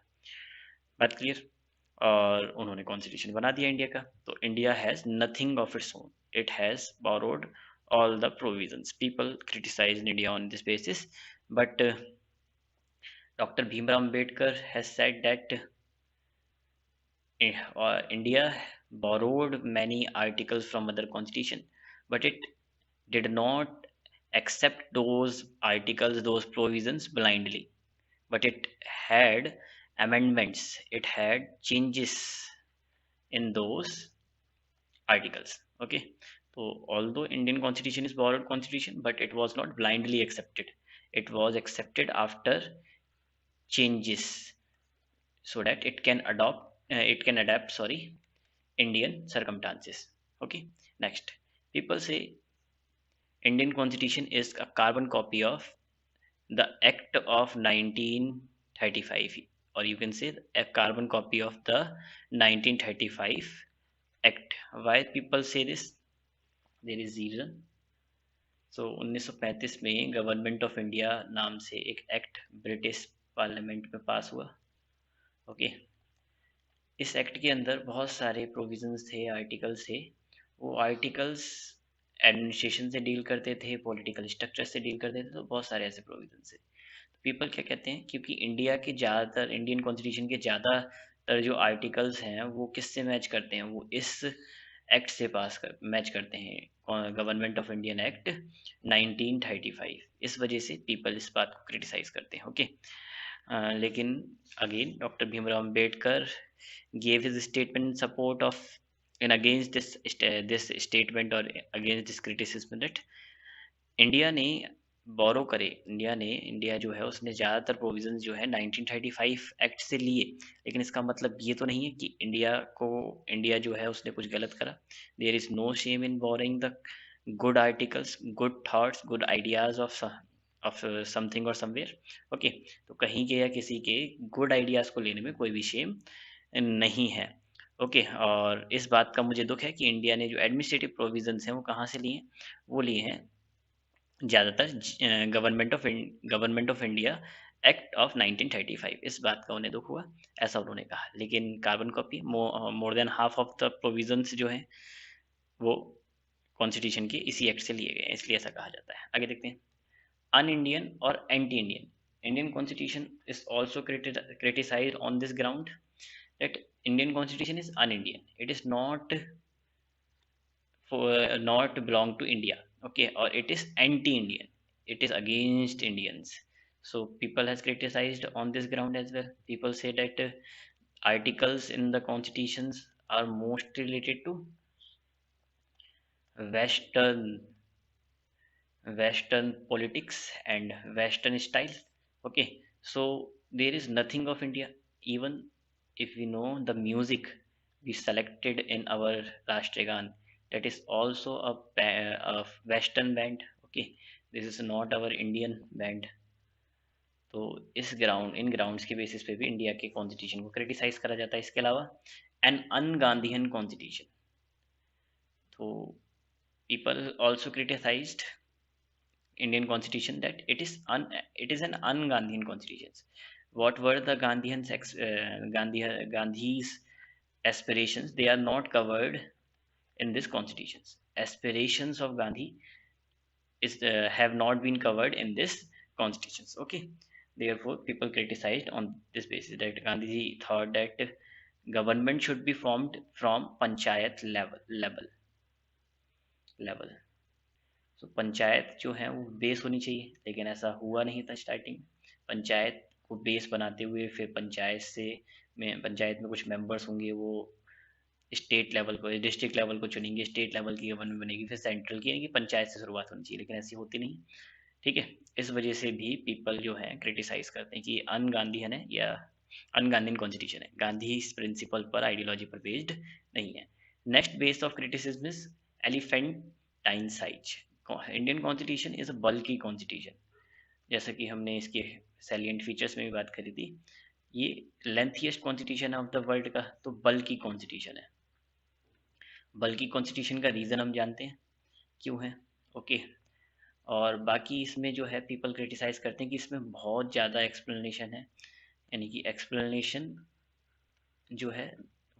बात क्लियर? और उन्होंने कॉन्स्टिट्यूशन बना दिया इंडिया का। तो India has nothing of its own, it has borrowed all the provisions. People criticized India on this basis, but Dr. Bhimrao Ambedkar has said that India borrowed many articles from other constitution, but it did not accept those articles, those provisions blindly, but it had amendments, it had changes in those articles. Okay, so although Indian constitution is borrowed constitution, but it was not blindly accepted. It was accepted after changes so that it can adapt, sorry, Indian circumstances. Okay, next, people say Indian constitution is a carbon copy of the Act of 1935, or you can say a carbon copy of the 1935 Act. Why people say this? There is reason. So 1935 में government of India नाम से एक act British parliament में पास हुआ। Okay, इस act के अंदर बहुत सारे प्रोविजंस थे, आर्टिकल्स थे। वो आर्टिकल्स एडमिनिस्ट्रेशन से डील करते थे, पॉलिटिकल स्ट्रक्चर से डील करते थे, तो बहुत सारे ऐसे प्रोविजंस थे। पीपल क्या कहते हैं, क्योंकि इंडियन कॉन्स्टिट्यूशन के ज़्यादातर जो आर्टिकल्स हैं वो किससे मैच करते हैं, वो इस एक्ट से मैच करते हैं, गवर्नमेंट ऑफ इंडियन एक्ट 1935। इस वजह से पीपल इस बात को क्रिटिसाइज करते हैं। ओके, लेकिन again doctor Bhimrao Ambedkar gave his statement in support of and against this statement or against this criticism that India जो है उसने ज़्यादातर प्रोविजंस जो है 1935 एक्ट से लिए, लेकिन इसका मतलब ये तो नहीं है कि इंडिया जो है उसने कुछ गलत करा। There is no shame in borrowing the good articles, good thoughts, good ideas of something और समवेयर। ओके, तो कहीं के या किसी के गुड आइडियाज़ को लेने में कोई भी शेम नहीं है। ओके, और इस बात का मुझे दुख है कि इंडिया ने जो एडमिनिस्ट्रेटिव प्रोविजंस हैं वो कहाँ से लिए? वो लिए हैं ज़्यादातर government of India act of 1935। इस बात का उन्हें दुख हुआ, ऐसा उन्होंने कहा। लेकिन carbon copy more than half of the provisions जो हैं वो कॉन्स्टिट्यूशन के इसी एक्ट से लिए गए हैं, इसलिए ऐसा कहा जाता है। आगे देखते हैं, अन इंडियन और anti Indian. Indian constitution is also criticise on this ground that Indian constitution is un-Indian. It is not belong to India. Okay, or it is anti-Indian. It is against Indians. So people has criticized on this ground as well. People say that articles in the constitutions are most related to western western politics and western styles. Okay, so there is nothing of India. Even if we know the music we selected in our Rashtragan, that is also a western band. Okay, this is not our Indian band. तो इस ground in grounds के basis पे भी India के constitution को criticise करा जाता है। इसके अलावा एन अनगांधीयन कॉन्स्टिट्यूशन, तो people also criticised Indian constitution that it is an un-Gandhian constitution. What were the Gandhi's aspirations? They are not covered in this constitutions. Aspirations of Gandhi have not been covered in this constitutions. Okay, therefore people criticized on this basis that Gandhi thought that government should be formed from panchayat level. तो पंचायत जो है वो base होनी चाहिए, लेकिन ऐसा हुआ नहीं था स्टार्टिंग। पंचायत को बेस बनाते हुए फिर पंचायत में कुछ मेंबर्स होंगे, वो स्टेट लेवल को डिस्ट्रिक्ट लेवल को चुनेंगे, स्टेट लेवल की गवर्नमेंट बनेगी, फिर सेंट्रल की, यानी कि पंचायत से शुरुआत होनी चाहिए, लेकिन ऐसी होती नहीं। ठीक है, इस वजह से भी पीपल जो है क्रिटिसाइज करते हैं कि अनगांधीयन है या अनगांधीयन कॉन्स्टिट्यूशन है, गांधी इस प्रिंसिपल पर आइडियोलॉजी पर बेस्ड नहीं है। Next base of criticism is elephantine size. Indian constitution is a bulky constitution, जैसा कि हमने इसके सैलिएंट फीचर्स में भी बात करी थी। ये लेंथीएस्ट कॉन्स्टिट्यूशन है ऑफ द वर्ल्ड का, तो बल्की कॉन्स्टिट्यूशन है। बल्की कॉन्स्टिट्यूशन का रीज़न हम जानते हैं क्यों है। ओके, और बाकी इसमें जो है पीपल क्रिटिसाइज करते हैं कि इसमें बहुत ज़्यादा एक्सप्लेनेशन है, यानी कि एक्सप्लेनेशन जो है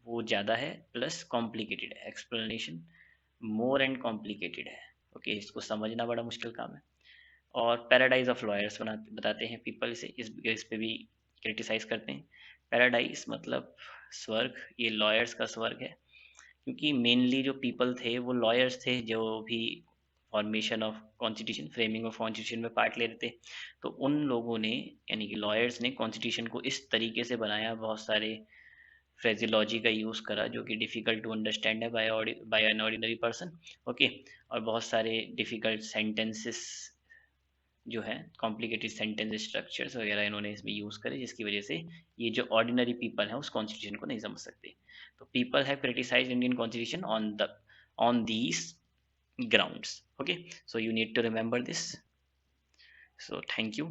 वो ज़्यादा है प्लस कॉम्प्लिकेटेड है। एक्सप्लेनेशन मोर एंड कॉम्प्लिकेटेड है। ओके, इसको समझना बड़ा मुश्किल काम है। और पैराडाइज ऑफ लॉयर्स बताते हैं पीपल इसे, इस पे भी क्रिटिसाइज करते हैं। पैराडाइज मतलब स्वर्ग, ये लॉयर्स का स्वर्ग है, क्योंकि मेनली जो पीपल थे वो लॉयर्स थे, जो भी formation of constitution, framing of constitution में पार्ट ले रहे थे। तो उन लोगों ने, यानी कि लॉयर्स ने कॉन्स्टिट्यूशन को इस तरीके से बनाया, बहुत सारे फ्रेजियोलॉजी का यूज़ करा जो कि डिफ़िकल्ट टू अंडरस्टैंड है by an ordinary person. Okay, और बहुत सारे डिफ़िकल्ट सेंटेंसेस जो है, कॉम्प्लिकेटेड सेंटेंस स्ट्रक्चर्स वगैरह इन्होंने इसमें यूज़ करे, जिसकी वजह से ये जो ऑर्डिनरी पीपल है उस कॉन्स्टिट्यूशन को नहीं समझ सकते। तो people have criticised Indian constitution on these grounds. Okay, so you need to remember this. So thank you.